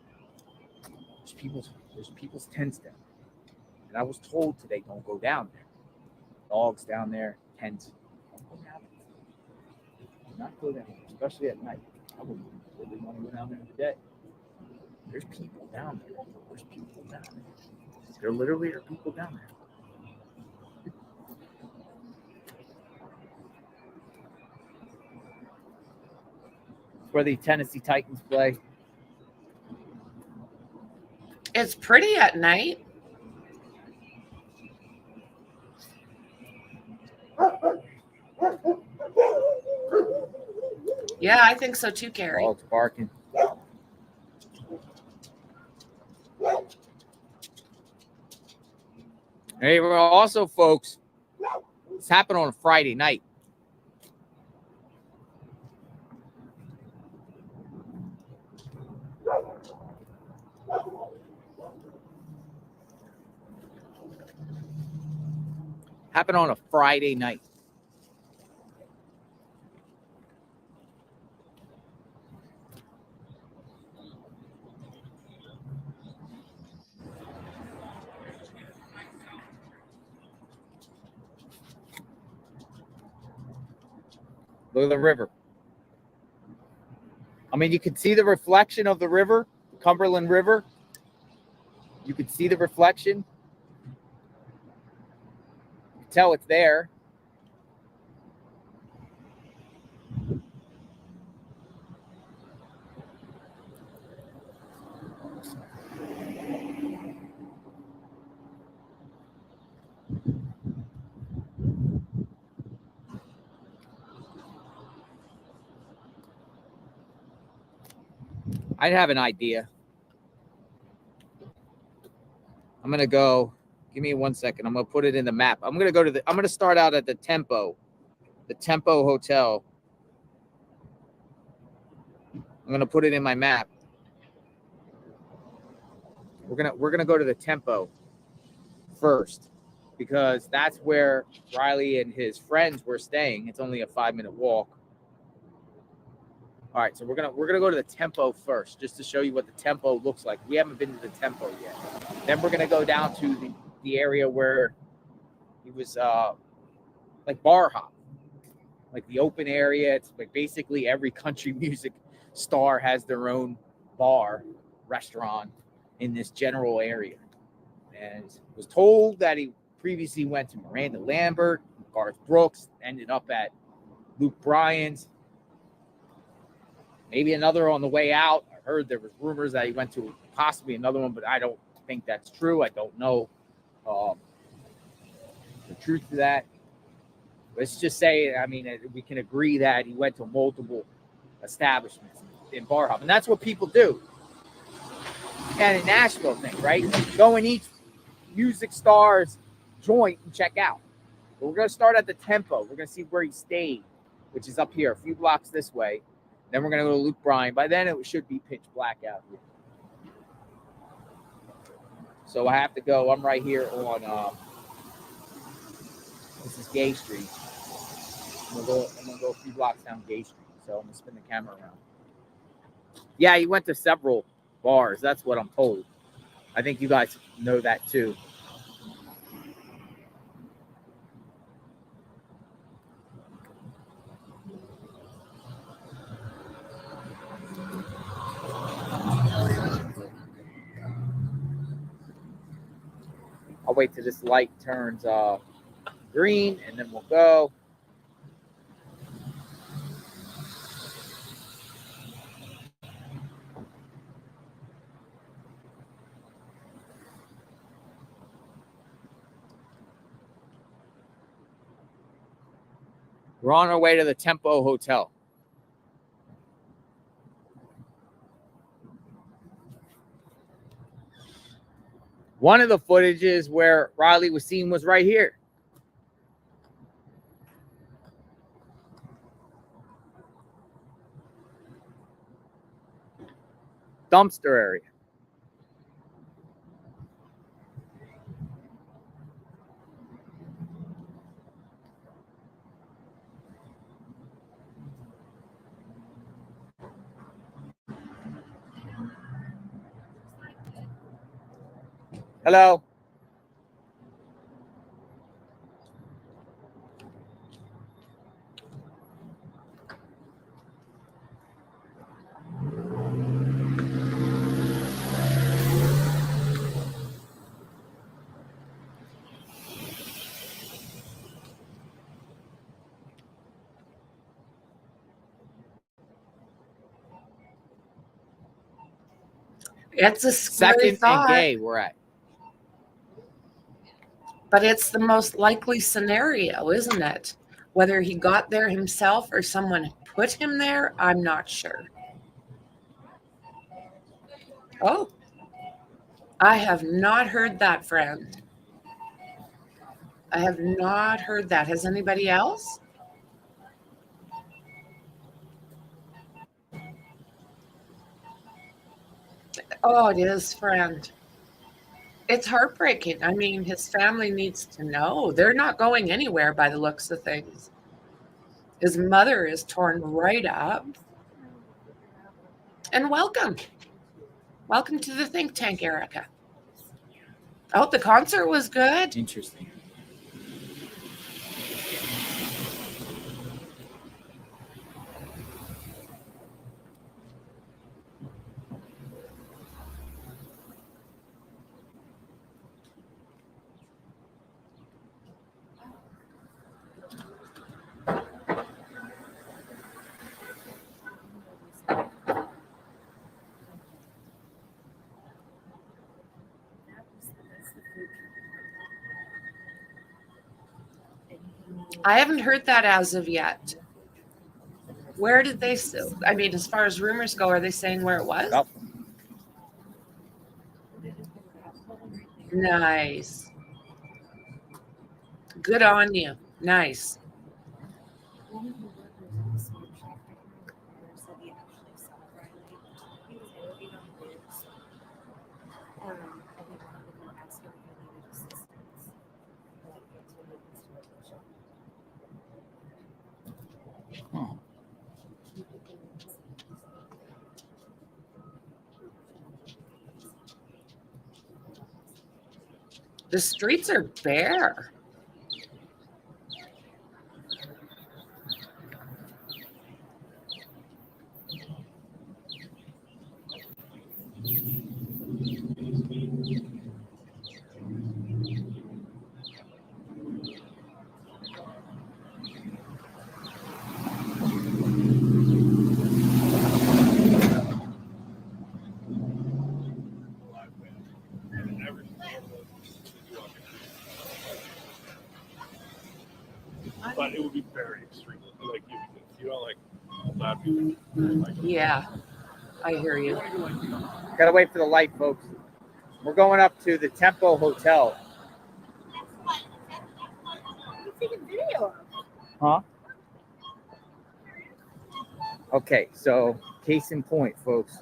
There's people's tents down there. And I was told today, don't go down there. Dogs down there, tents. Don't go down there. Do not go down there, especially at night. I wouldn't really want to go down there in the day. There's people down there. There's people down there. There literally are people down there. Where the Tennessee Titans play. It's pretty at night. Yeah, I think so too, Carrie. Dogs barking. Hey, we're also, folks, it's happened on a Friday night. Happened on a Friday night. Look at the river. I mean, you can see the reflection of the river, the Cumberland River. You can see the reflection. You can tell it's there. I have an idea. I'm going to go, give me 1 second. I'm going to put it in the map. I'm going to start out at the Tempo Hotel. I'm going to put it in my map. We're going to go to the Tempo first because that's where Riley and his friends were staying. It's only a 5-minute walk. All right, so we're gonna go to the Tempo first, just to show you what the Tempo looks like. We haven't been to the Tempo yet. Then we're gonna go down to the area where he was like bar hop, like the open area. It's like basically every country music star has their own bar, restaurant in this general area. And was told that he previously went to Miranda Lambert, Garth Brooks, ended up at Luke Bryan's. Maybe another on the way out. I heard there was rumors that he went to possibly another one, but I don't think that's true. I don't know the truth to that. Let's just say, I mean, we can agree that he went to multiple establishments in bar hop, and that's what people do. And in Nashville thing, right? Go in each music star's joint and check out. But we're going to start at the Tempo. We're going to see where he stayed, which is up here, a few blocks this way. Then we're going to go to Luke Bryan. By then, it should be pitch black out here. So I have to go. I'm right here on, this is Gay Street. I'm going to go a few blocks down Gay Street. So I'm going to spin the camera around. Yeah, he went to several bars. That's what I'm told. I think you guys know that too. I'll wait till this light turns green, and then we'll go. We're on our way to the Tempo Hotel. One of the footages where Riley was seen was right here. Dumpster area. Hello. It's a scary Second and thought, Gay, we're at. but it's the most likely scenario, isn't it? Whether he got there himself or someone put him there, I'm not sure. Oh, I have not heard that, friend. I have not heard that. Has anybody else? Oh, it is, friend. It's heartbreaking. I mean, his family needs to know. They're not going anywhere by the looks of things. His mother is torn right up. And welcome. Welcome to the think tank, Erica. Oh, the concert was good. Interesting. I haven't heard that as of yet. Where did they, I mean, as far as rumors go, are they saying where it was? Yep. Nice. Good on you. Nice. The streets are bare. But it would be very extreme. Like you don't like loud people. Like, Yeah, I hear you. Gotta wait for the light, folks. We're going up to the Tempo Hotel. You taking video of? Huh? Okay, so case in point, folks.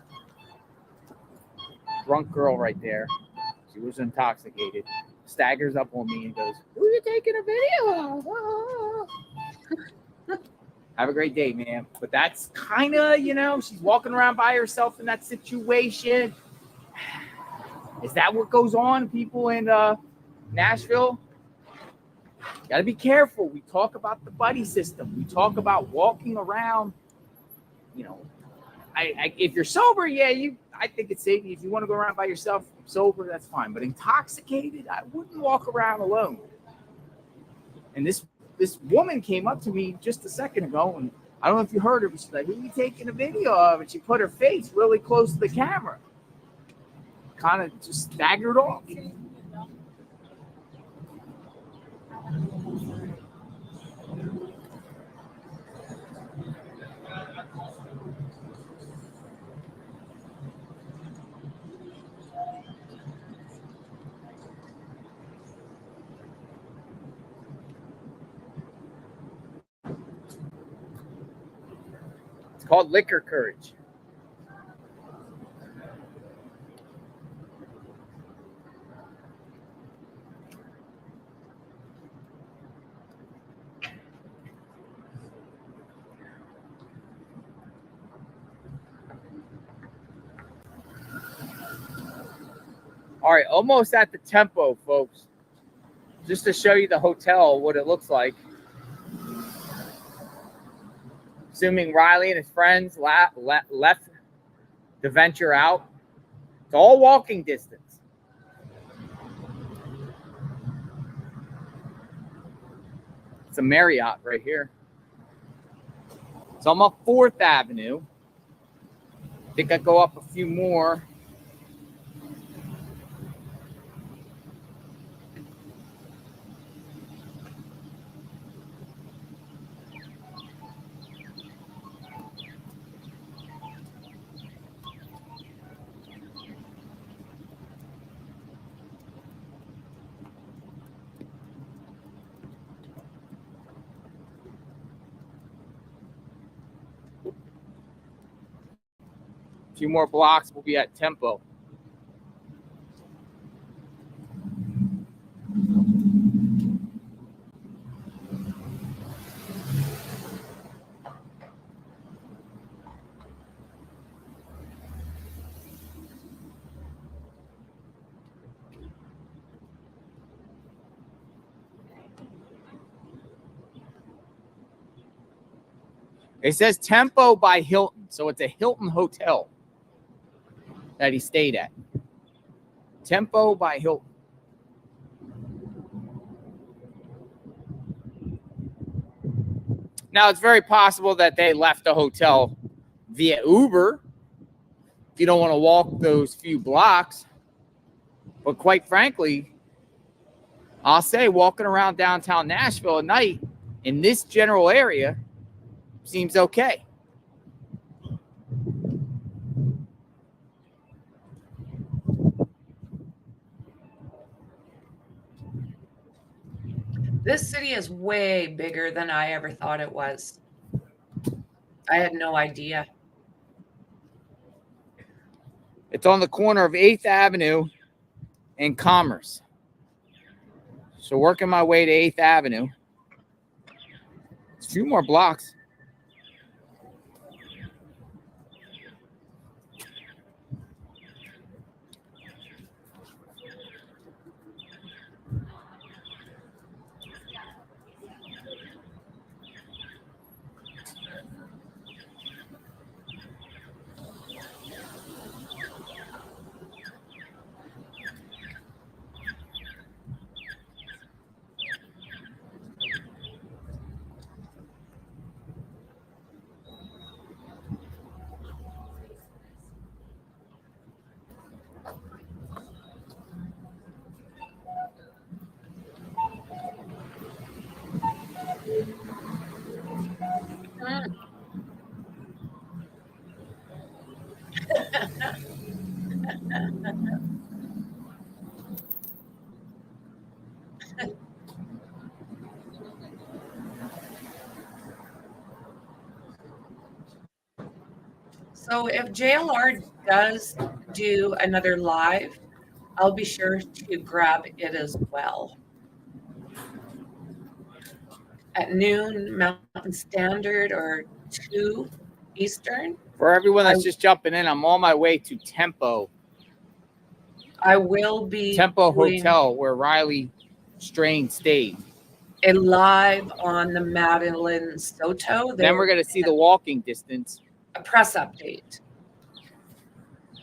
Drunk girl right there. She was intoxicated. Staggers up on me and goes, "Who are you taking a video of?" Have a great day, man. But that's kind of, she's walking around by herself in that situation. Is that what goes on, people in Nashville? Got to be careful. We talk about the buddy system. We talk about walking around. If you're sober, I think it's safe. If you want to go around by yourself sober, that's fine. But intoxicated, I wouldn't walk around alone. And this woman came up to me just a second ago, and I don't know if you heard her, but she's like, "Who are you taking a video of?" And she put her face really close to the camera. Kind of just staggered off. It's called liquor courage. All right, almost at the Tempo, folks. Just to show you the hotel, what it looks like. Assuming Riley and his friends left to venture out. It's all walking distance. It's a Marriott right here. So I'm up 4th Avenue. I think I go up a few more. A few more blocks, we'll be at Tempo. It says Tempo by Hilton, so it's a Hilton hotel that he stayed at. Tempo by Hilton. Now, it's very possible that they left the hotel via Uber if you don't want to walk those few blocks. But quite frankly, I'll say walking around downtown Nashville at night in this general area seems okay. This city is way bigger than I ever thought it was. I had no idea. It's on the corner of 8th Avenue and Commerce. So working my way to 8th Avenue. It's a few more blocks. So if JLR does do another live, I'll be sure to grab it as well. at noon Mountain Standard or 2 Eastern. For everyone that's just jumping in, I'm on my way to Tempo I will be Tempo doing Hotel where Riley Strain stayed. a live on the Madeline Soto. Then we're going to see the walking distance a press update.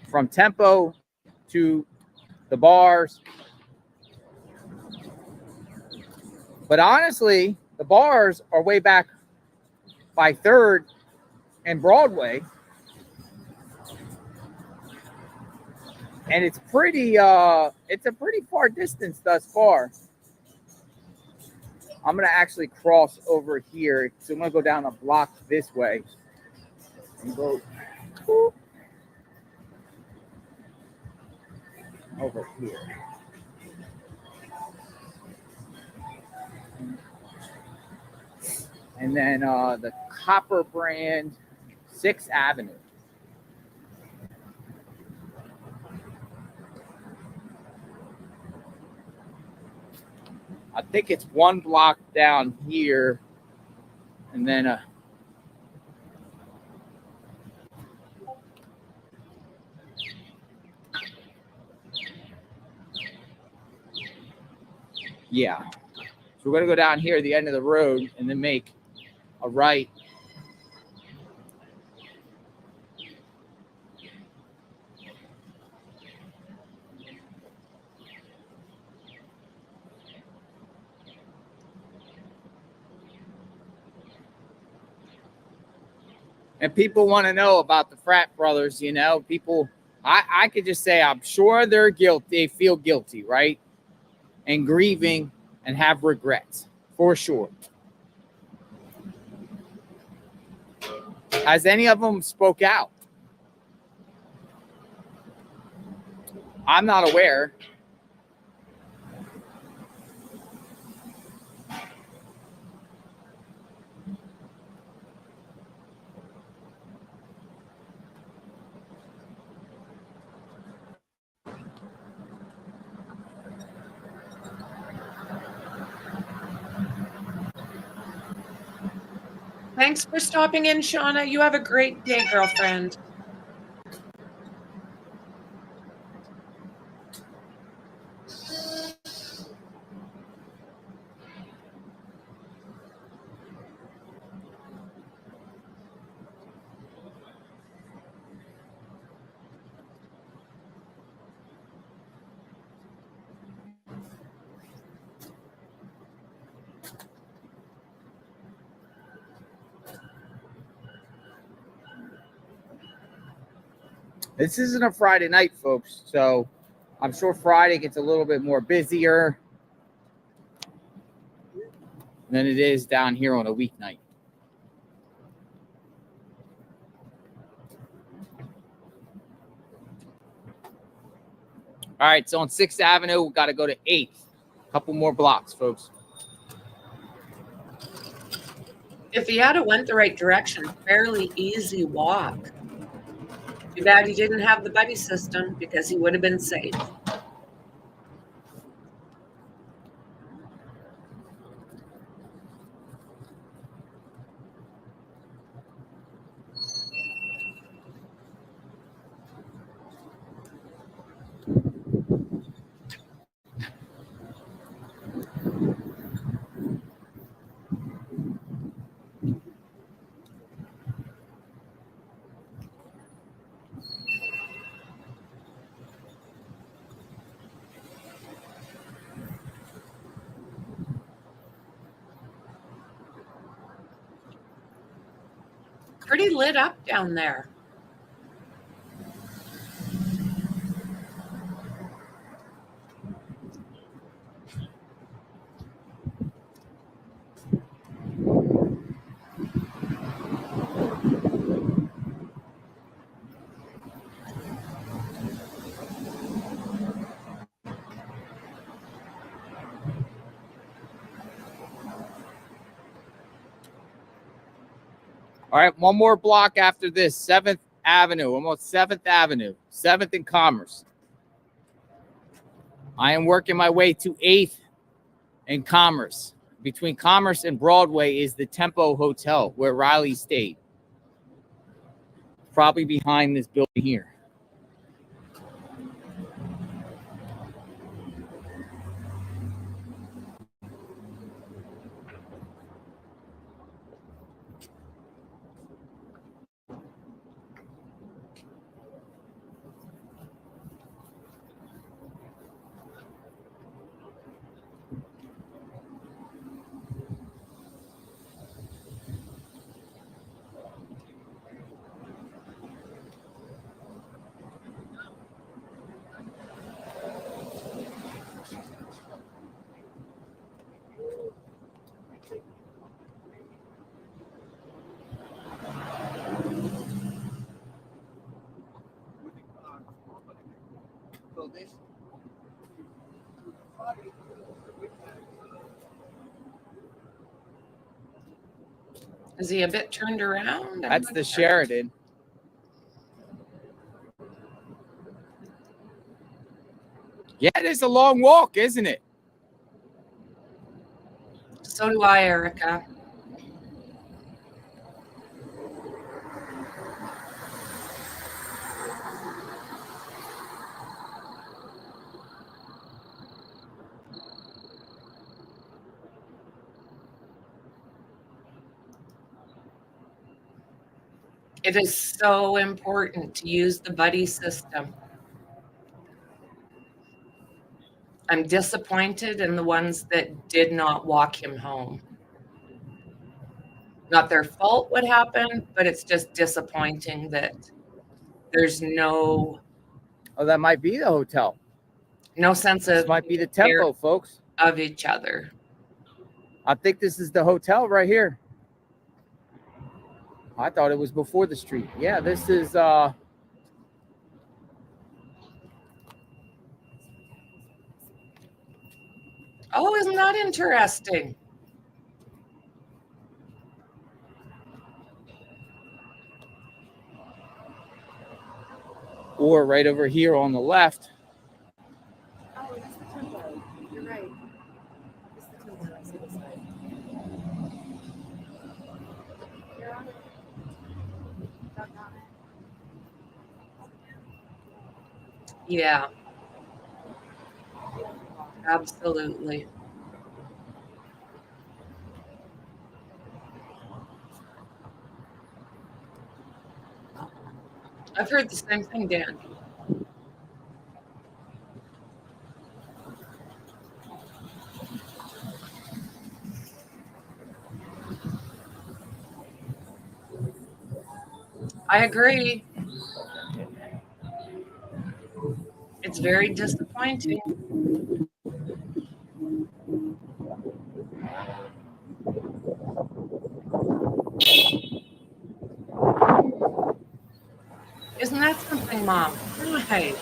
from Tempo to the bars. But honestly, the bars are way back by 3rd and Broadway. And it's a pretty far distance thus far. I'm going to actually cross over here. So I'm going to go down a block this way and go over here. And then the Copper Brand 6th Avenue. I think it's 1 block down here, and then yeah. So we're gonna go down here at the end of the road and then make a right. And people want to know about the frat brothers, you know. People, I could just say, I'm sure they're guilty. They feel guilty, right? And grieving and have regrets, for sure. Has any of them spoke out? I'm not aware. Thanks for stopping in, Shauna. You have a great day, girlfriend. This isn't a Friday night, folks, so I'm sure Friday gets a little bit more busier than it is down here on a weeknight. All right, so on 6th Avenue, we've got to go to 8th. A couple more blocks, folks. If he had went the right direction, fairly easy walk. Too bad he didn't have the buddy system because he would have been safe. Pretty lit up down there. All right, one more block after this, 7th Avenue, almost 7th Avenue, 7th and Commerce. I am working my way to 8th and Commerce. between Commerce and Broadway is the Tempo Hotel where Riley stayed. Probably behind this building here. Is he a bit turned around? That's the Sheridan. Yeah, it is a long walk, isn't it? So do I, Erica. It is so important to use the buddy system. I'm disappointed in the ones that did not walk him home. Not their fault what happened, but it's just disappointing that there's no Oh, that might be the hotel. sense This of might be the Tempo, folks. of each other. I think this is the hotel right here. I thought it was before the street. Yeah, this is Oh, isn't that interesting? or right over here on the left. Oh, that's the Tempo. You're right. It's the Tempo. I see this way. You're on it. Got it. Yeah. Absolutely. I've heard the same thing, Dan. I agree. It's very disappointing. Isn't that something, Mom? Right.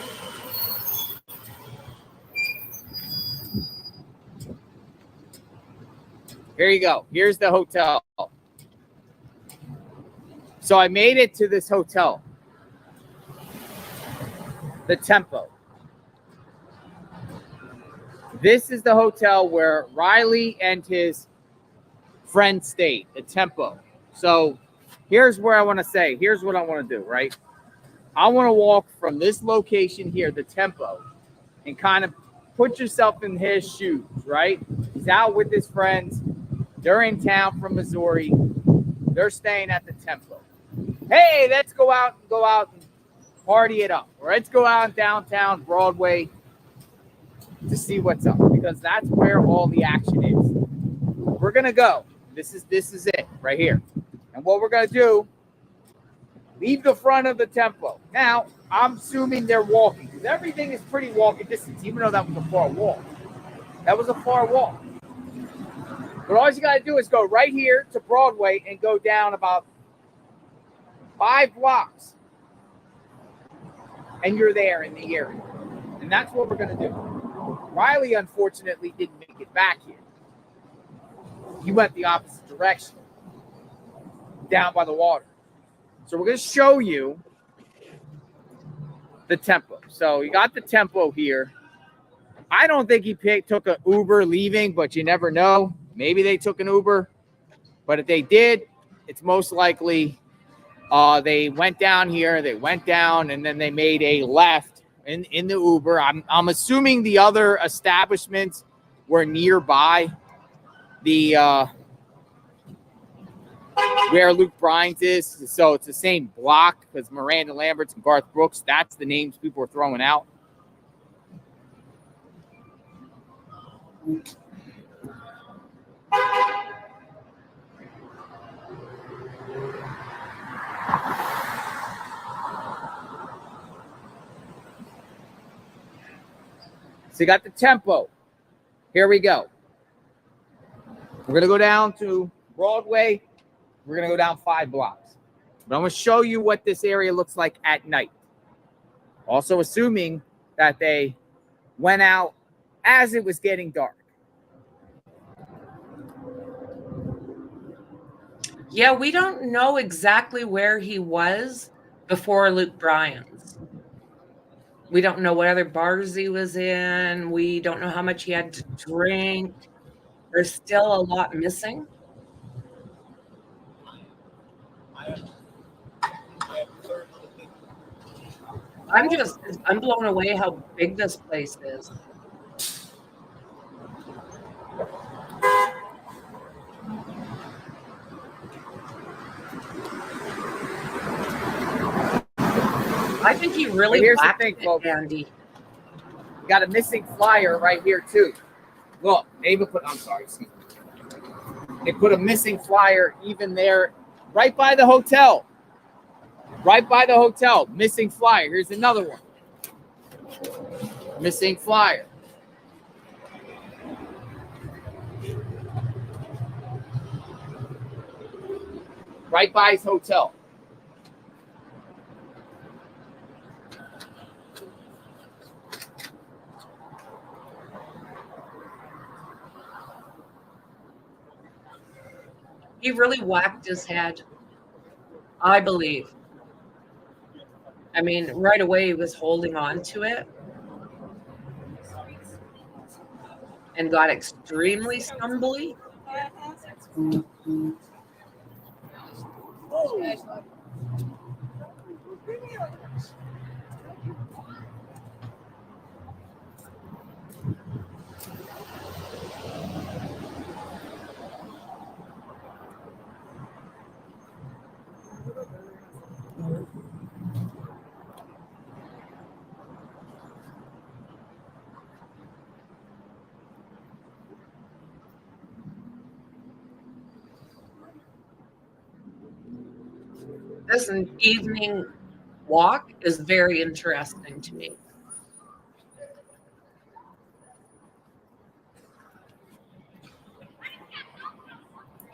Here you go. Here's the hotel. So I made it to this hotel, the Tempo. This is the hotel where Riley and his friend stayed, the Tempo. So here's where I want to say, here's what I want to do, right? I want to walk from this location here, the Tempo, and kind of put yourself in his shoes, right? He's out with his friends. They're in town from Missouri. They're staying at the Tempo. Hey, let's go out and party it up. Or let's go out downtown Broadway to see what's up, because that's where all the action is. We're gonna go. This is it right here. And what we're gonna do, leave the front of the Tempo. Now, I'm assuming they're walking, because everything is pretty walking distance, even though that was a far walk. That was a far walk. But all you gotta do is go right here to Broadway and go down about 5 blocks. And you're there in the area. And that's what we're gonna do. Riley, unfortunately, didn't make it back here. He went the opposite direction, down by the water. So we're going to show you the Tempo. So you got the Tempo here. I don't think he took an Uber leaving, but you never know. Maybe they took an Uber, but if they did, it's most likely they went down here, they went down, and then they made a left in the Uber. I'm assuming the other establishments were nearby the where Luke Bryan's is. So it's the same block because Miranda Lambert's and Garth Brooks, that's the names people are throwing out. So you got the tempo. Here we go. We're going to go down to Broadway. We're going to go down 5 blocks. But I'm going to show you what this area looks like at night. Also assuming that they went out as it was getting dark. Yeah, we don't know exactly where he was before Luke Bryan's. We don't know what other bars he was in. We don't know how much he had to drink. There's still a lot missing. I'm blown away how big this place is. I think he really Here's the whacked thing, it, folks. Andy. You got a missing flyer right here too. Look, they even put, I'm sorry, excuse me. They put a missing flyer even there, right by the hotel. Right by the hotel, missing flyer. Here's another one. Missing flyer. Right by his hotel. He really whacked his head, I believe. I mean, right away he was holding on to it and got extremely stumbly. This evening walk is very interesting to me.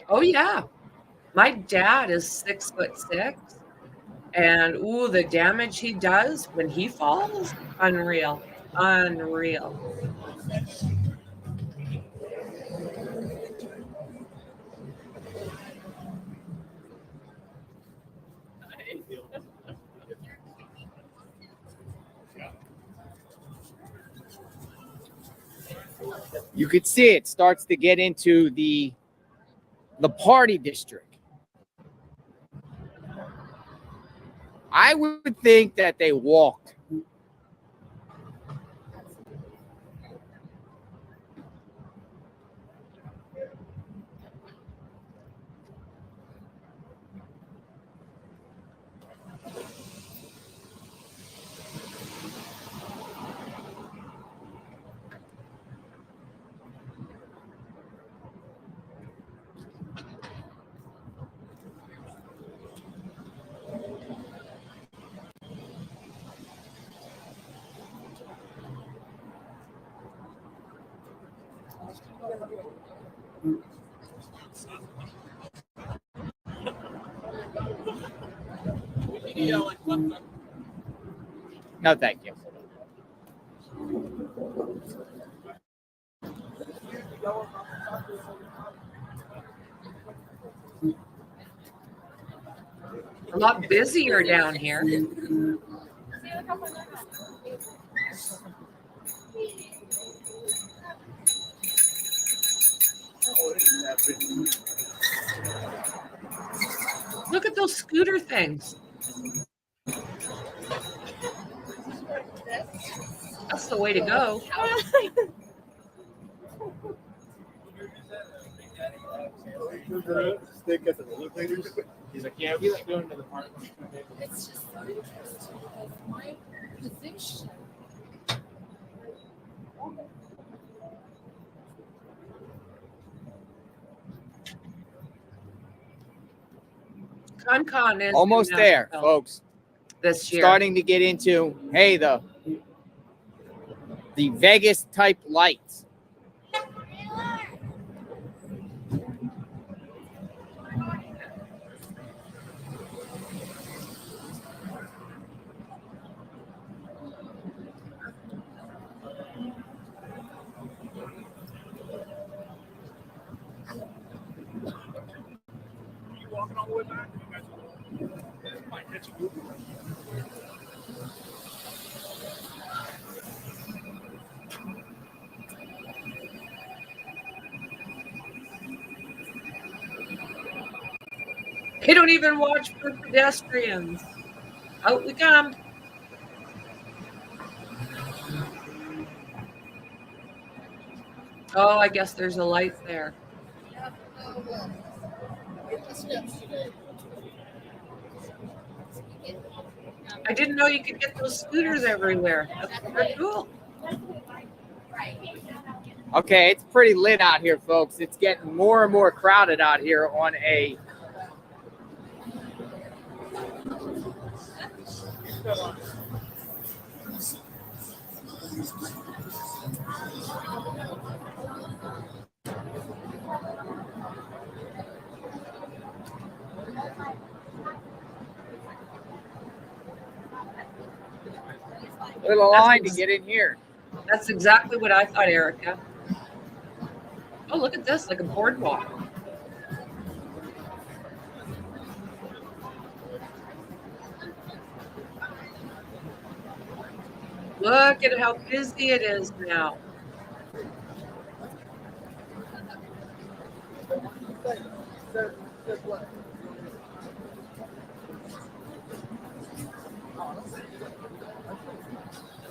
Oh yeah, my dad is 6'6", and ooh, the damage he does when he falls, unreal, unreal. You could see it starts to get into the party district. I would think that they walked. No, thank you. A lot busier down here. Look at those scooter things. That's the way to go. He's like, yeah, we like going to the park. It's just so interesting because my position. Con is Almost in there, Nashville folks. this year. Starting to get into, hey, the Vegas type lights. Walking all the way back. You guys might catch a movie. They don't even watch for pedestrians. Out we come. Oh, I guess there's a light there. I didn't know you could get those scooters everywhere. That's pretty cool. Okay, it's pretty lit out here, folks. It's getting more and more crowded out here on a little line to get in here. That's exactly what I thought, Erica. Oh, look at this, like a boardwalk. Look at how busy it is now.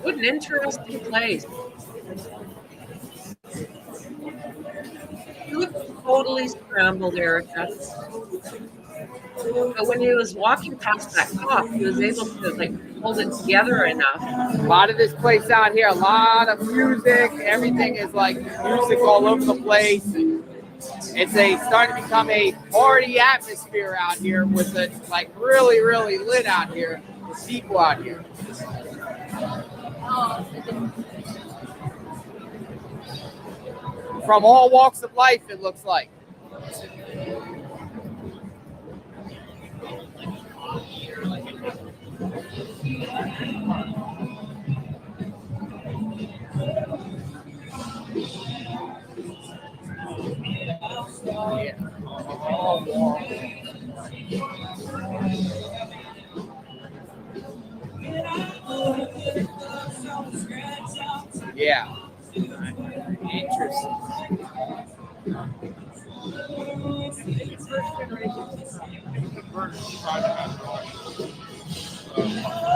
What an interesting place. You look totally scrambled, Erica. But when he was walking past that cop, he was able to like hold it together enough. A lot of this place out here, a lot of music. Everything is like music all over the place. It's starting to become a party atmosphere out here with it like really, really lit out here. With people out here. From all walks of life, it looks like. Yeah. Interesting.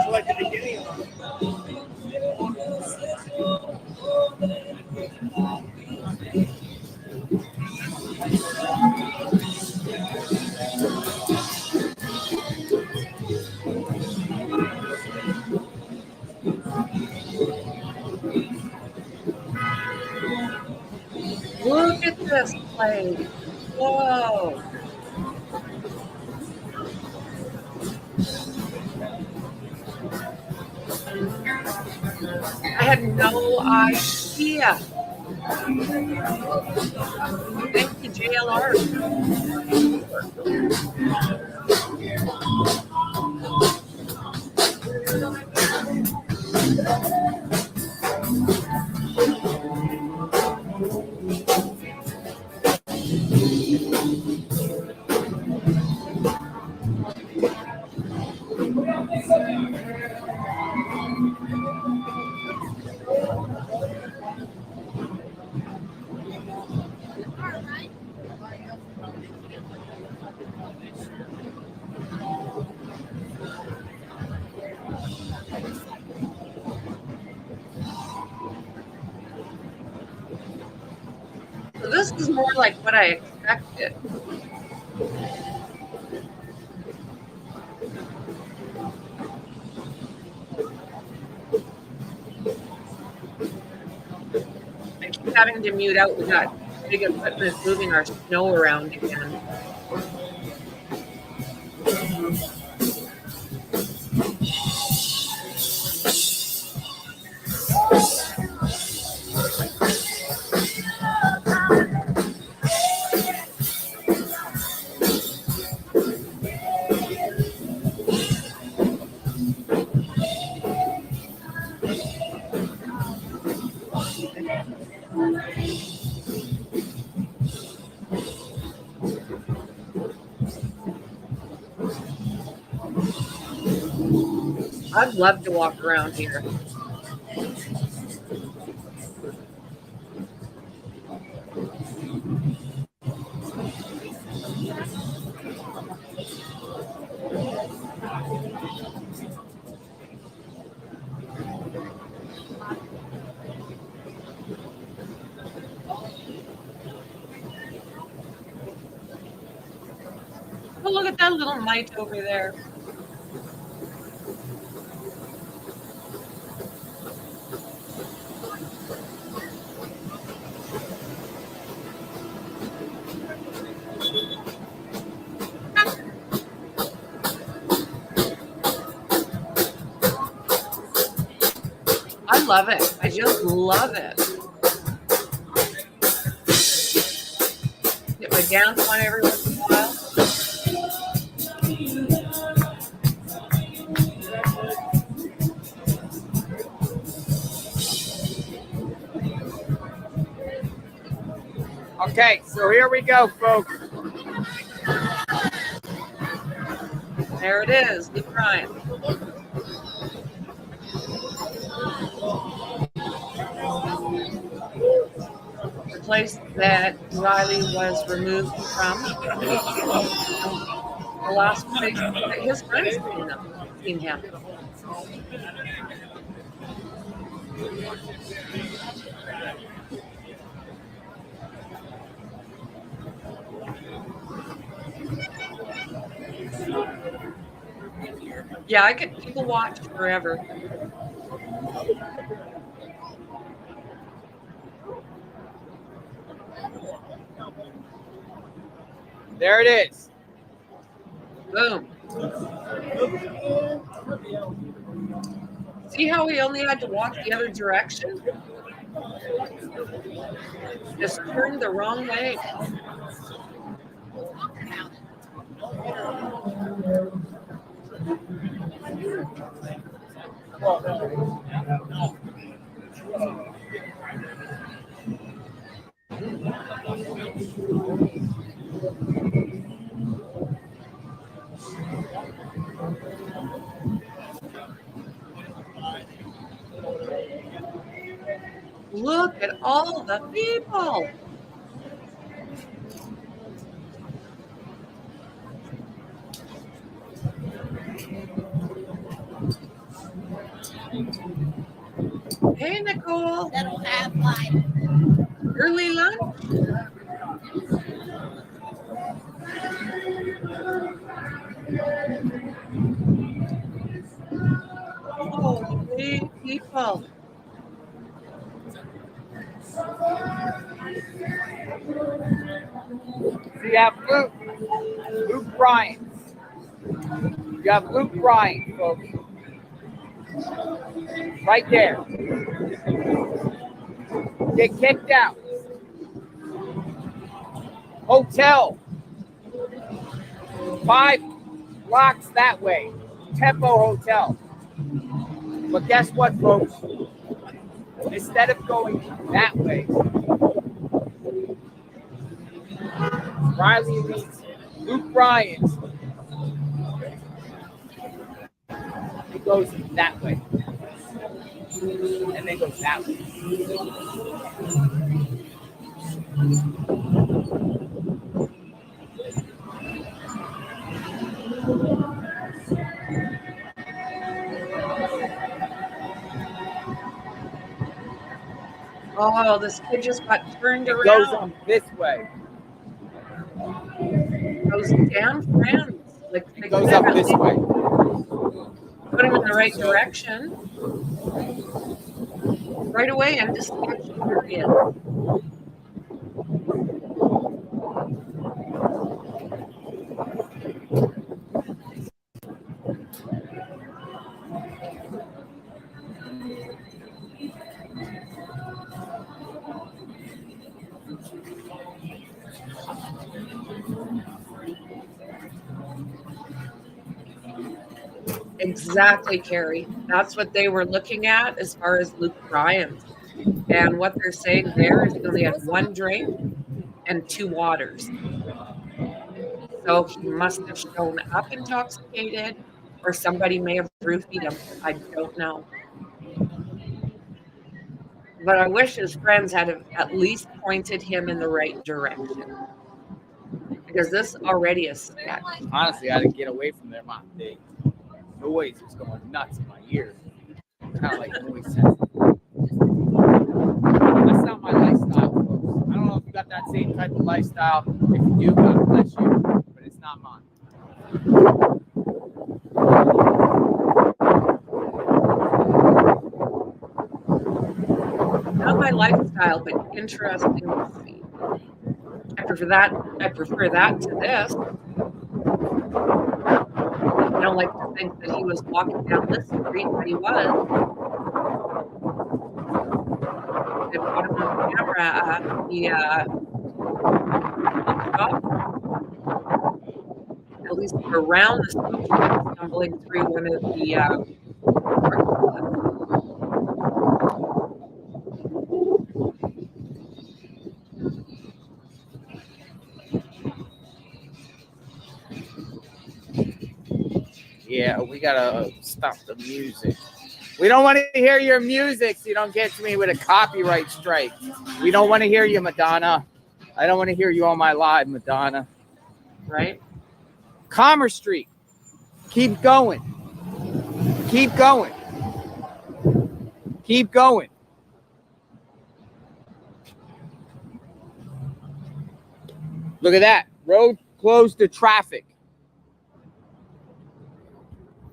Like the beginning of Look at this place. Whoa. I had no idea. Thank you, JLR. is more like what I expected. I keep having to mute out. We got big equipment moving our snow around again. I'd love to walk around here. Oh, look at that little mite over there. I love it. I just love it. Get my dance on every once in a while. Okay, so here we go, folks. There it is. Keep trying. The place that Riley was removed from. The last place that his friends seen him. Yeah, people watch forever. There it is. Boom. See how we only had to walk the other direction? Just turned the wrong way. Look at all the people. Hey, Nicole. That'll have like Early lunch? Holy people. So you have Luke Bryan. You have Luke Bryan, folks. Right there. Get kicked out. Hotel. 5 blocks that way. Tempo Hotel. But guess what, folks? Instead of going that way, Riley meets Luke Bryan. He goes that way. And then goes that way. Oh, this kid just got turned It goes around. up this way. Those damn friends. Like, they It goes could up have this way. put him in the right So- direction. Right away into sketchy area. Exactly, Carrie. That's what they were looking at as far as Luke Bryan's. And what they're saying there is he only had one drink and 2 waters. So he must have shown up intoxicated, or somebody may have roofied him. I don't know. But I wish his friends had have at least pointed him in the right direction. Because this already is sketch. Honestly, I didn't get away from there. The noise was going nuts in my ears. Kind of like noise sensitive. That's not my lifestyle, folks. I don't know if you got that same type of lifestyle. If you do, God bless you. But it's not mine. Not my lifestyle, but interesting to see. I prefer that to this. I don't like to think that he was walking down this street, but he was. They caught him on camera at the smoke shop. At least around the smoke shop, stumbling through one of the parking lots. Yeah, we gotta stop the music. We don't want to hear your music so you don't get to me with a copyright strike. We don't want to hear you, Madonna. I don't want to hear you on my live, Madonna. Right? Commerce Street. Keep going. Keep going. Keep going. Look at that. Road closed to traffic.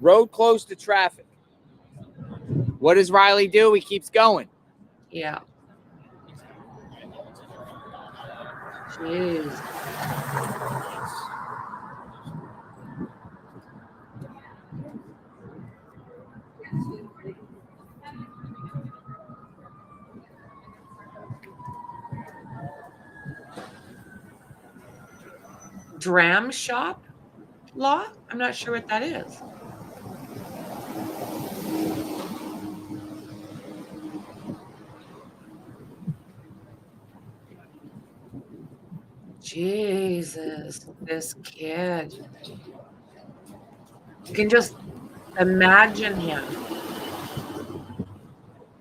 Road closed to traffic. What does Riley do? He keeps going. Yeah. Jeez. Dram shop law? I'm not sure what that is. Jesus, this kid. You can just imagine him.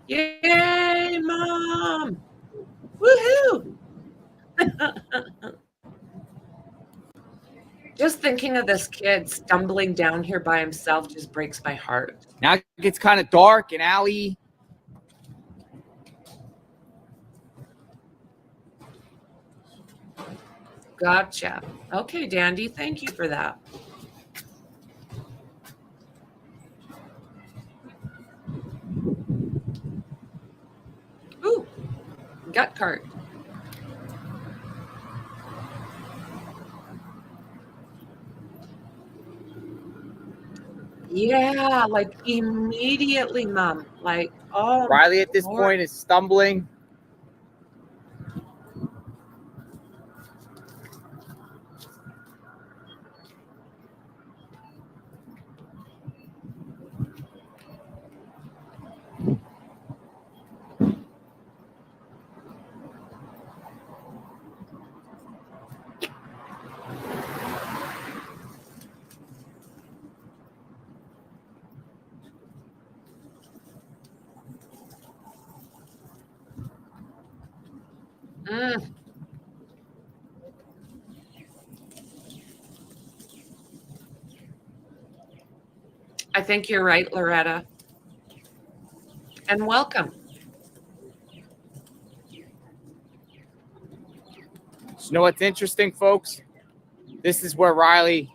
Yay, Mom! Woohoo! Just thinking of this kid stumbling down here by himself just breaks my heart. Now it gets kind of dark and alley. Gotcha. Okay, Dandy, thank you for that. Ooh, gut cart. Yeah, like immediately, Mom. Like, oh, Riley at this Lord. point is stumbling. I think you're right, Loretta. And welcome. You know what's interesting, folks? This is where Riley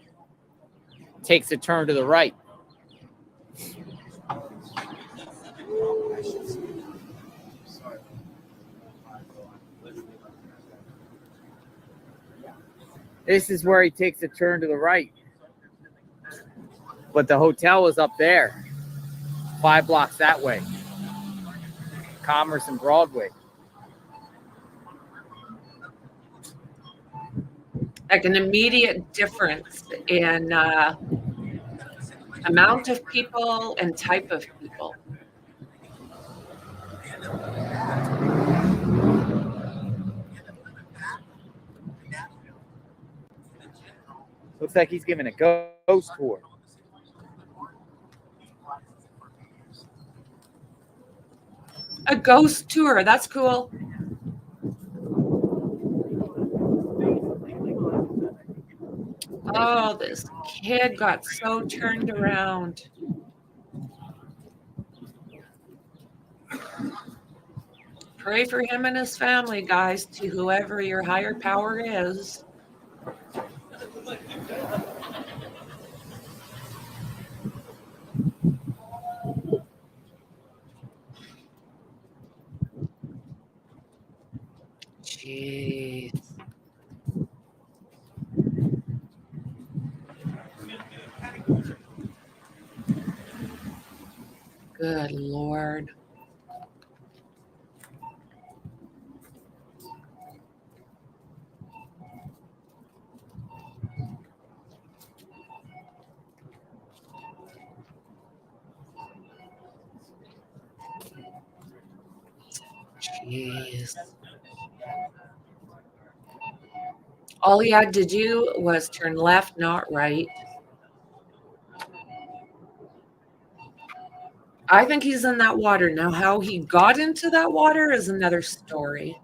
takes a turn to the right. This is where he takes a turn to the right. But the hotel is up there, 5 blocks that way. Commerce and Broadway. Like an immediate difference in amount of people and type of people. Looks like he's giving a ghost tour. A ghost tour. That's cool. Oh, this kid got so turned around. Pray for him and his family, guys, to whoever your higher power is. Jeez. Good Lord. Jeez. All he had to do was turn left, not right. I think he's in that water. Now, how he got into that water is another story.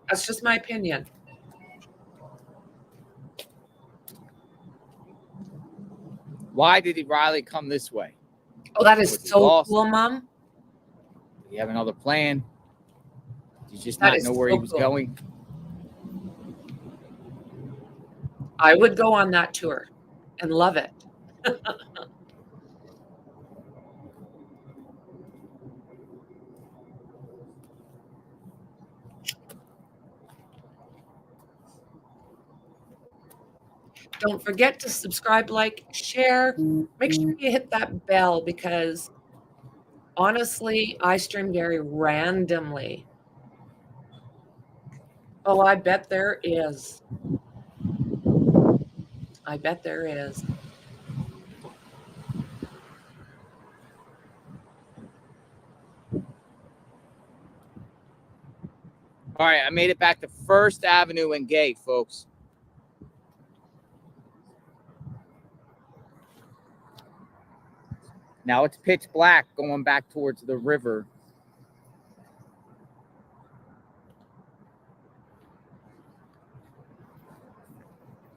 That's just my opinion. Why did Riley come this way? Oh, that is Was he so lost? cool, Mom. Did he have another plan? Did he just That not is know where so he was cool. going? I would go on that tour and love it. Don't forget to subscribe, like, share. Make sure you hit that bell because honestly, I stream very randomly. Oh, I bet there is. I bet there is. All right, I made it back to First Avenue and Gay, folks. Now it's pitch black going back towards the river.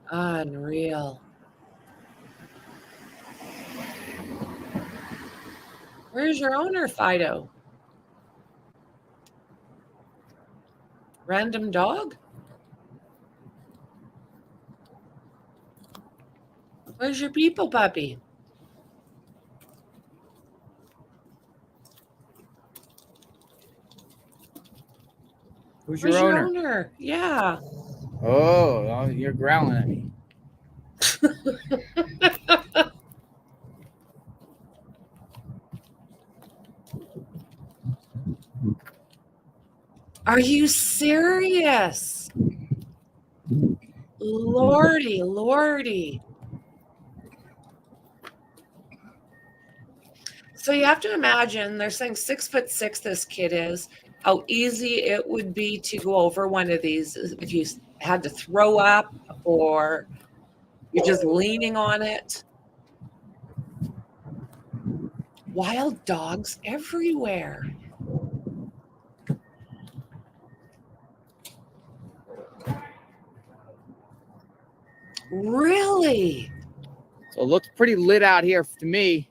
Unreal. Where's your owner, Fido? Random dog? Where's your people puppy? Who's Where's your your owner? owner? Yeah. Oh, you're growling at me. Are you serious? Lordy, Lordy. So you have to imagine, they're saying 6'6" this kid is, how easy it would be to go over one of these if you had to throw up or you're just leaning on it. Wild dogs everywhere. Really? So it looks pretty lit out here to me.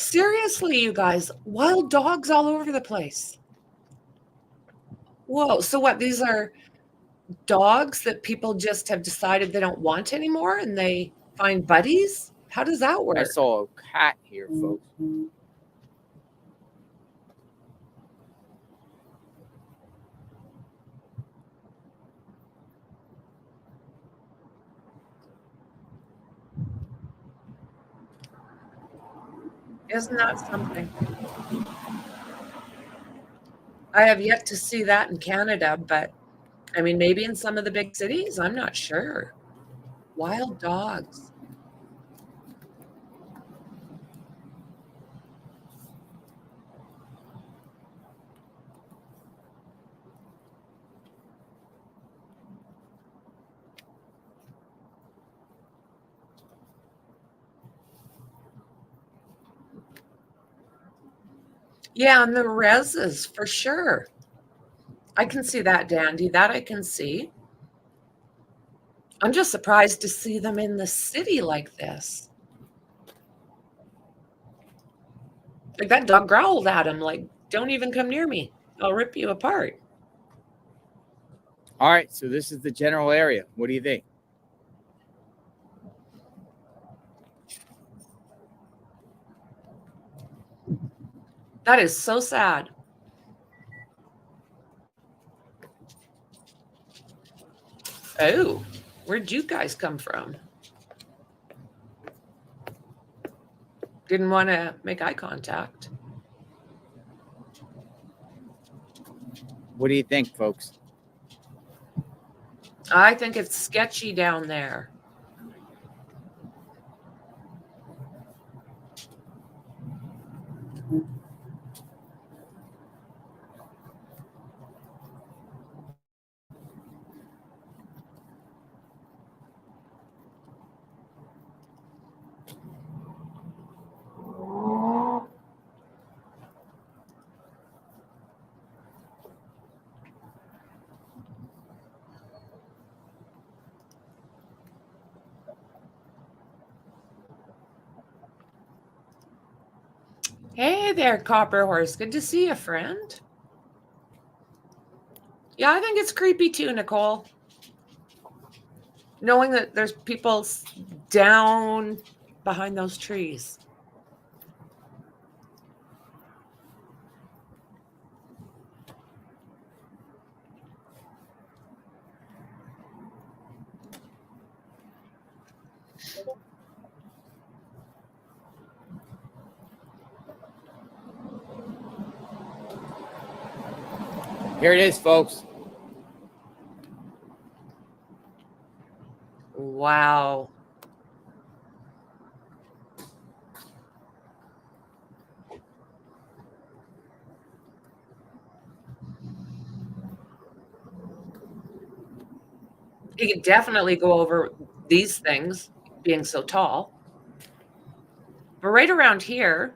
Seriously, you guys, wild dogs all over the place. Whoa. So what? These are dogs that people just have decided they don't want anymore and they find buddies? How does that work? I saw a cat here, folks. Isn't that something? I have yet to see that in Canada, but I mean, maybe in some of the big cities. I'm not sure. Wild dogs. Yeah, and the reses for sure. I can see that, Dandy. That I can see. I'm just surprised to see them in the city like this. Like that dog growled at him, like, don't even come near me. I'll rip you apart. All right, so this is the general area. What do you think? That is so sad. Oh, where'd you guys come from? Didn't want to make eye contact. What do you think, folks? I think it's sketchy down there. Hey there, Copper Horse. Good to see you, friend. Yeah, I think it's creepy too, Nicole. Knowing that there's people down behind those trees. Here it is, folks. Wow. He could definitely go over these things, being so tall. But right around here,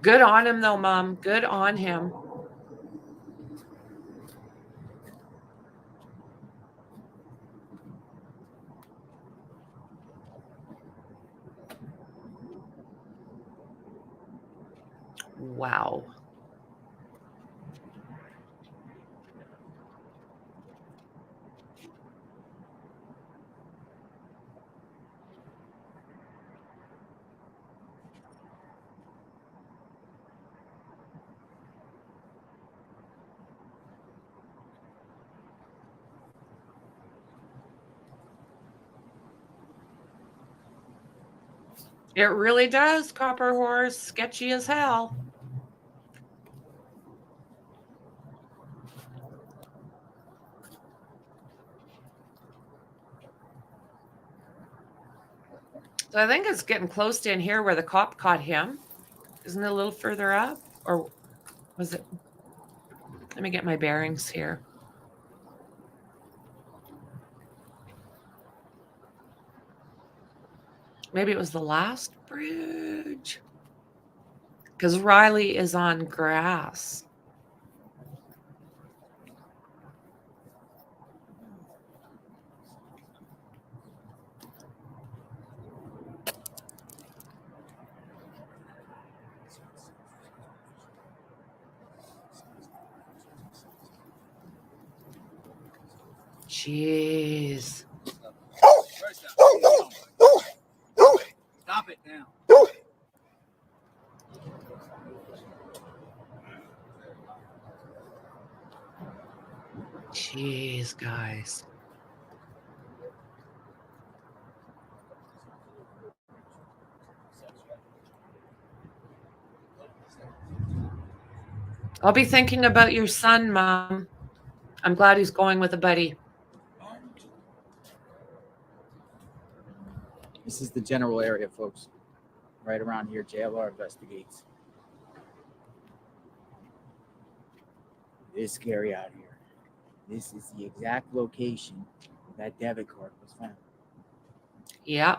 good on him though, Mom. Good on him. Wow. It really does, Copper Horse. Sketchy as hell. So I think it's getting close to in here where the cop caught him. Isn't it a little further up? Or was it? Let me get my bearings here. Maybe it was the last bridge. because Riley is on grass. Jeez. Stop it now. Jeez, guys. I'll be thinking about your son, Mom. I'm glad he's going with a buddy. This is the general area, folks. Right around here, JLR investigates. It is scary out here. This is the exact location that debit card was found. Yeah.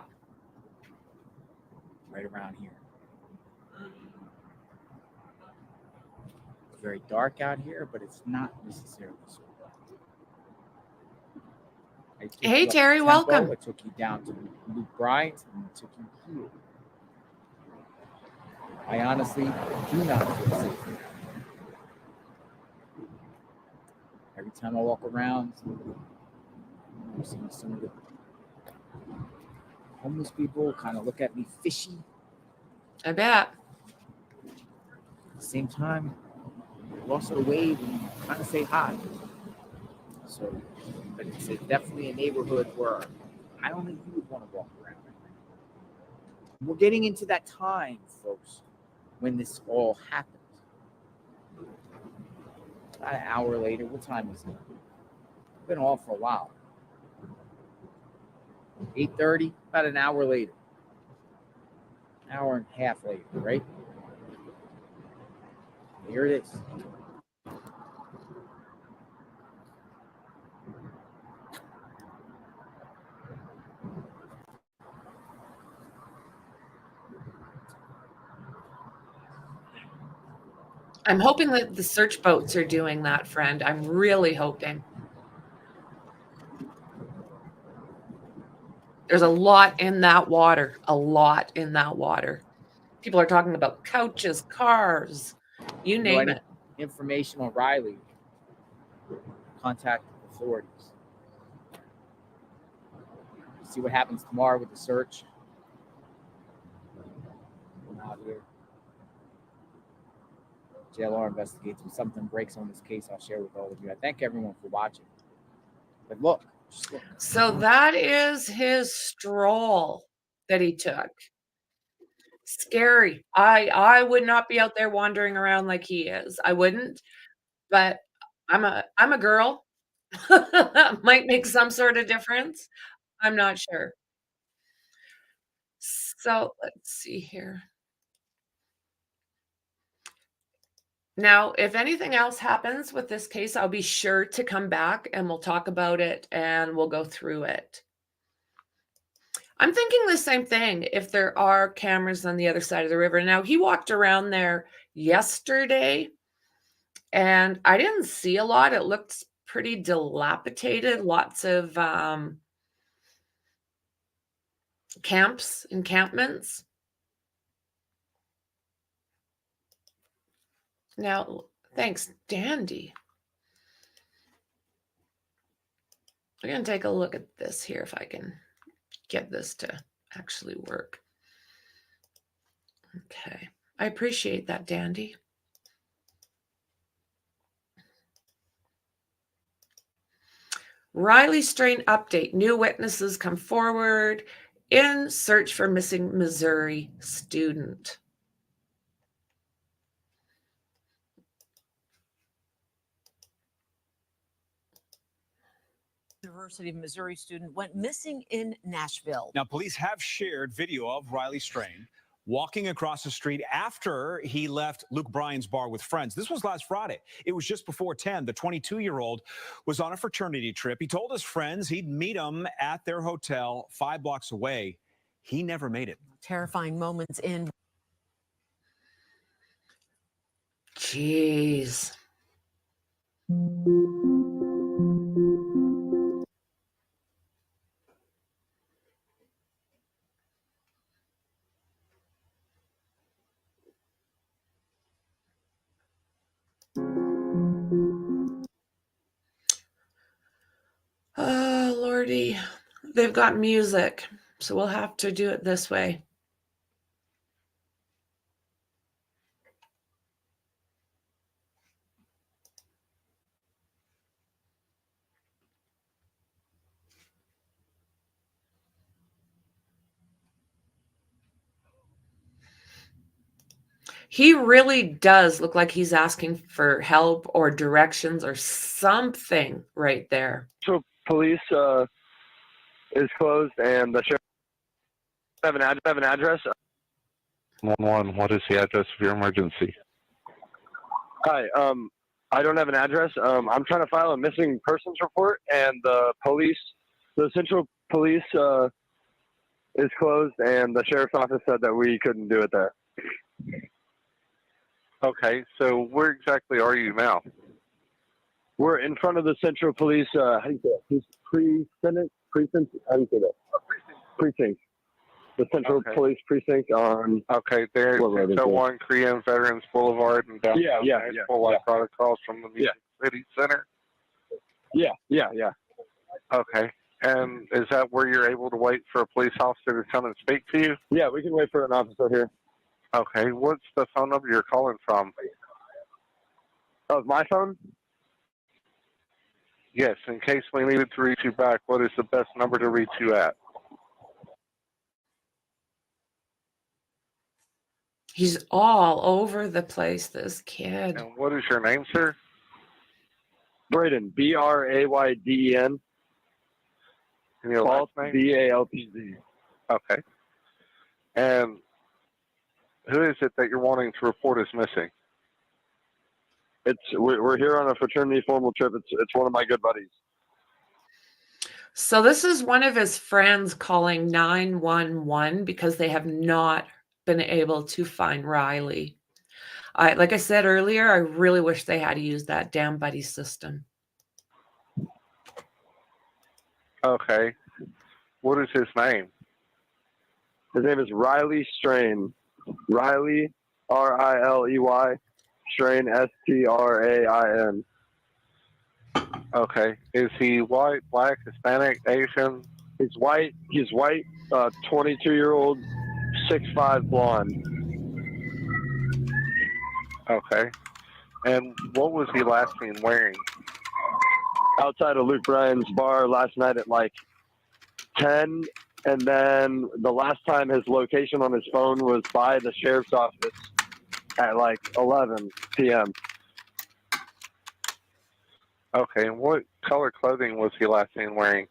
Right around here. It's very dark out here, but it's not necessarily so dark. Hey, Terry, welcome. I took you down to Luke Bryant's and I took you here. I honestly do not feel safe here. Every time I walk around, I'm seeing some of the homeless people kind of look at me fishy. I bet. At the same time, they also wave and kind of say hi. So, but it's definitely a neighborhood where I don't think you would want to walk around. We're getting into that time, folks, when this all happened. About an hour later, what time is it? We've been off for a while. 8:30, about an hour later. An hour and a half later, right? Here it is. I'm hoping that the search boats are doing that, friend. I'm really hoping. There's a lot in that water. A lot in that water. People are talking about couches, cars, you name it. Information on Riley. Contact authorities. See what happens tomorrow with the search. I'm out here. JLR investigates. When something breaks on this case, I'll share with all of you. I thank everyone for watching. But look, just look. So that is his stroll that he took. Scary. I would not be out there wandering around like he is. I wouldn't. But I'm a girl. Might make some sort of difference. I'm not sure. So let's see here. Now, if anything else happens with this case, I'll be sure to come back and we'll talk about it and we'll go through it. I'm thinking the same thing if there are cameras on the other side of the river. Now, he walked around there yesterday and I didn't see a lot. It looked pretty dilapidated. Lots of encampments. Now, thanks, Dandy. We're going to take a look at this here if I can get this to actually work. Okay. I appreciate that, Dandy. Riley Strain update. New witnesses come forward in search for missing Missouri student. University of Missouri student went missing in Nashville. Now, police have shared video of Riley Strain walking across the street after he left Luke Bryan's bar with friends. This was last Friday. It was just before 10. The 22-year-old was on a fraternity trip. He told his friends he'd meet them at their hotel 5 blocks away. He never made it. Terrifying moments in. Jeez. Oh, Lordy. They've got music, so we'll have to do it this way. He really does look like he's asking for help or directions or something right there. So police is closed, and the sheriff have an address. 111, what is the address of your emergency? Hi, I don't have an address. I'm trying to file a missing persons report, and the Central Police is closed, and the sheriff's office said that we couldn't do it there. Okay, so where exactly are you now? We're in front of the Central Police, how do you say it? Precinct? How do you say that? Precinct. The Central Police Precinct on... Okay, there, 601 Korean Veterans Boulevard and down right across from the Music City Center? Yeah. Okay, and is that where you're able to wait for a police officer to come and speak to you? Yeah, we can wait for an officer here. Okay, what's the phone number you're calling from? Oh, my phone? Yes, in case we needed to reach you back, what is the best number to reach you at? He's all over the place, this kid. And what is your name, sir? Braden, Brayden. And your last name? Baltz. Okay. And who is it that you're wanting to report is missing? We're here on a fraternity formal trip. It's one of my good buddies. So this is one of his friends calling 911 because they have not been able to find Riley. Like I said earlier, I really wish they had used that damn buddy system. Okay. What is his name? His name is Riley Strain. Riley, Riley, Strain, Strain. Okay. Is he white, black, Hispanic, Asian? He's white. 22-year-old, 6'5", blonde. Okay. And what was he last seen wearing? Outside of Luke Bryan's bar last night at like 10, and then the last time his location on his phone was by the sheriff's office at like 11 p.m. Okay. And what color clothing was he last seen wearing?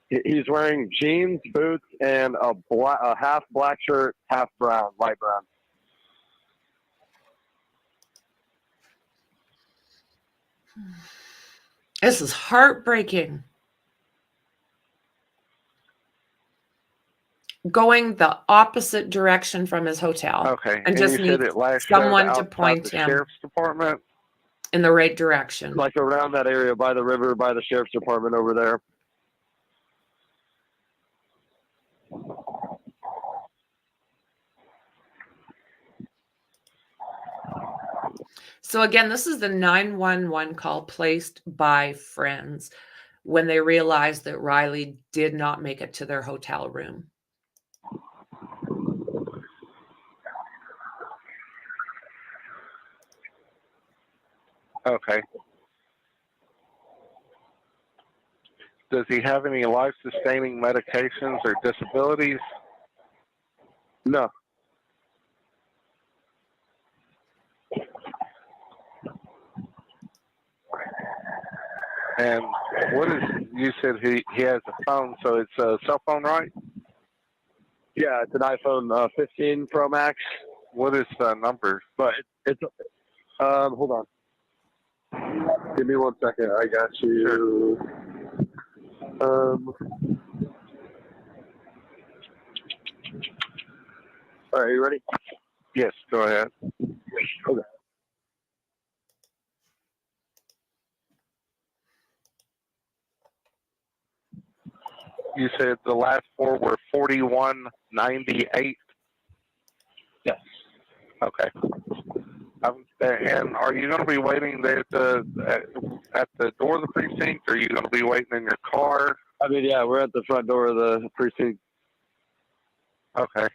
He's wearing jeans, boots, and a half black shirt, half brown, light brown. This is heartbreaking. Going the opposite direction from his hotel. Okay. And just you said needs it last someone to outside point the him sheriff's department? in the right direction. Like around that area by the river, by the sheriff's department over there. So again, this is the 911 call placed by friends when they realized that Riley did not make it to their hotel room. Okay. Does he have any life-sustaining medications or disabilities? No. And what is, you said he has a phone, so it's a cell phone, right? Yeah, it's an iPhone 15 Pro Max. What is the number? But it's hold on. Give me 1 second. I got you. All right, you ready? Yes, go ahead. Okay. 3198? Yes. Okay. And are you going to be waiting there at the door of the precinct, or are you going to be waiting in your car? I mean, yeah, we're at the front door of the precinct. Okay.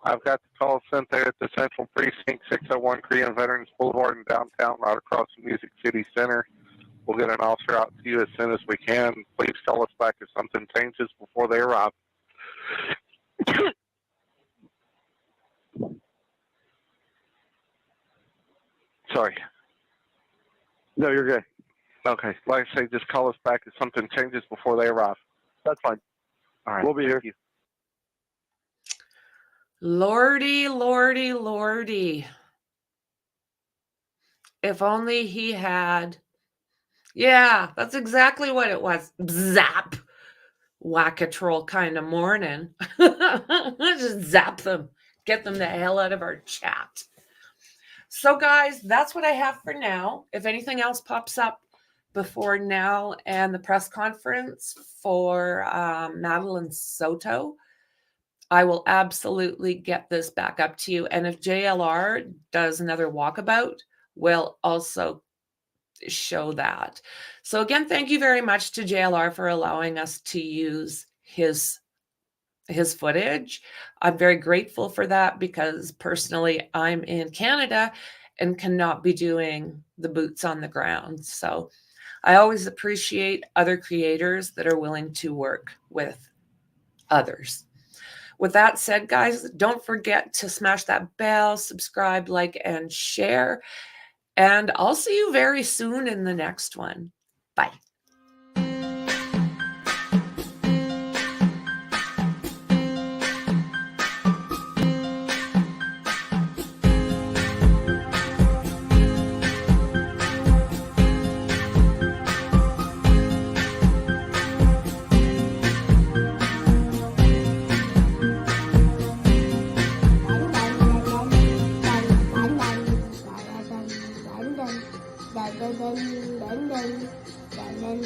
I've got the call sent there at the Central Precinct, 601 Korean Veterans Boulevard in downtown, right across the Music City Center. We'll get an officer out to you as soon as we can. Please call us back if something changes before they arrive. Sorry. No, you're good. Okay. Like I say, just call us back if something changes before they arrive. That's fine. All right. We'll be here. You. Lordy, lordy, lordy. If only he had. Yeah, that's exactly what it was. Zap. Whack-a-troll kind of morning. Just zap them. Get them the hell out of our chat. So, guys, that's what I have for now. If anything else pops up before now and the press conference for Madeline Soto, I will absolutely get this back up to you. And if JLR does another walkabout, we'll also show that. So again, thank you very much to JLR for allowing us to use his footage. I'm very grateful for that because personally I'm in Canada and cannot be doing the boots on the ground. So I always appreciate other creators that are willing to work with others. With that said, guys, don't forget to smash that bell, subscribe, like, and share. And I'll see you very soon in the next one. Bye.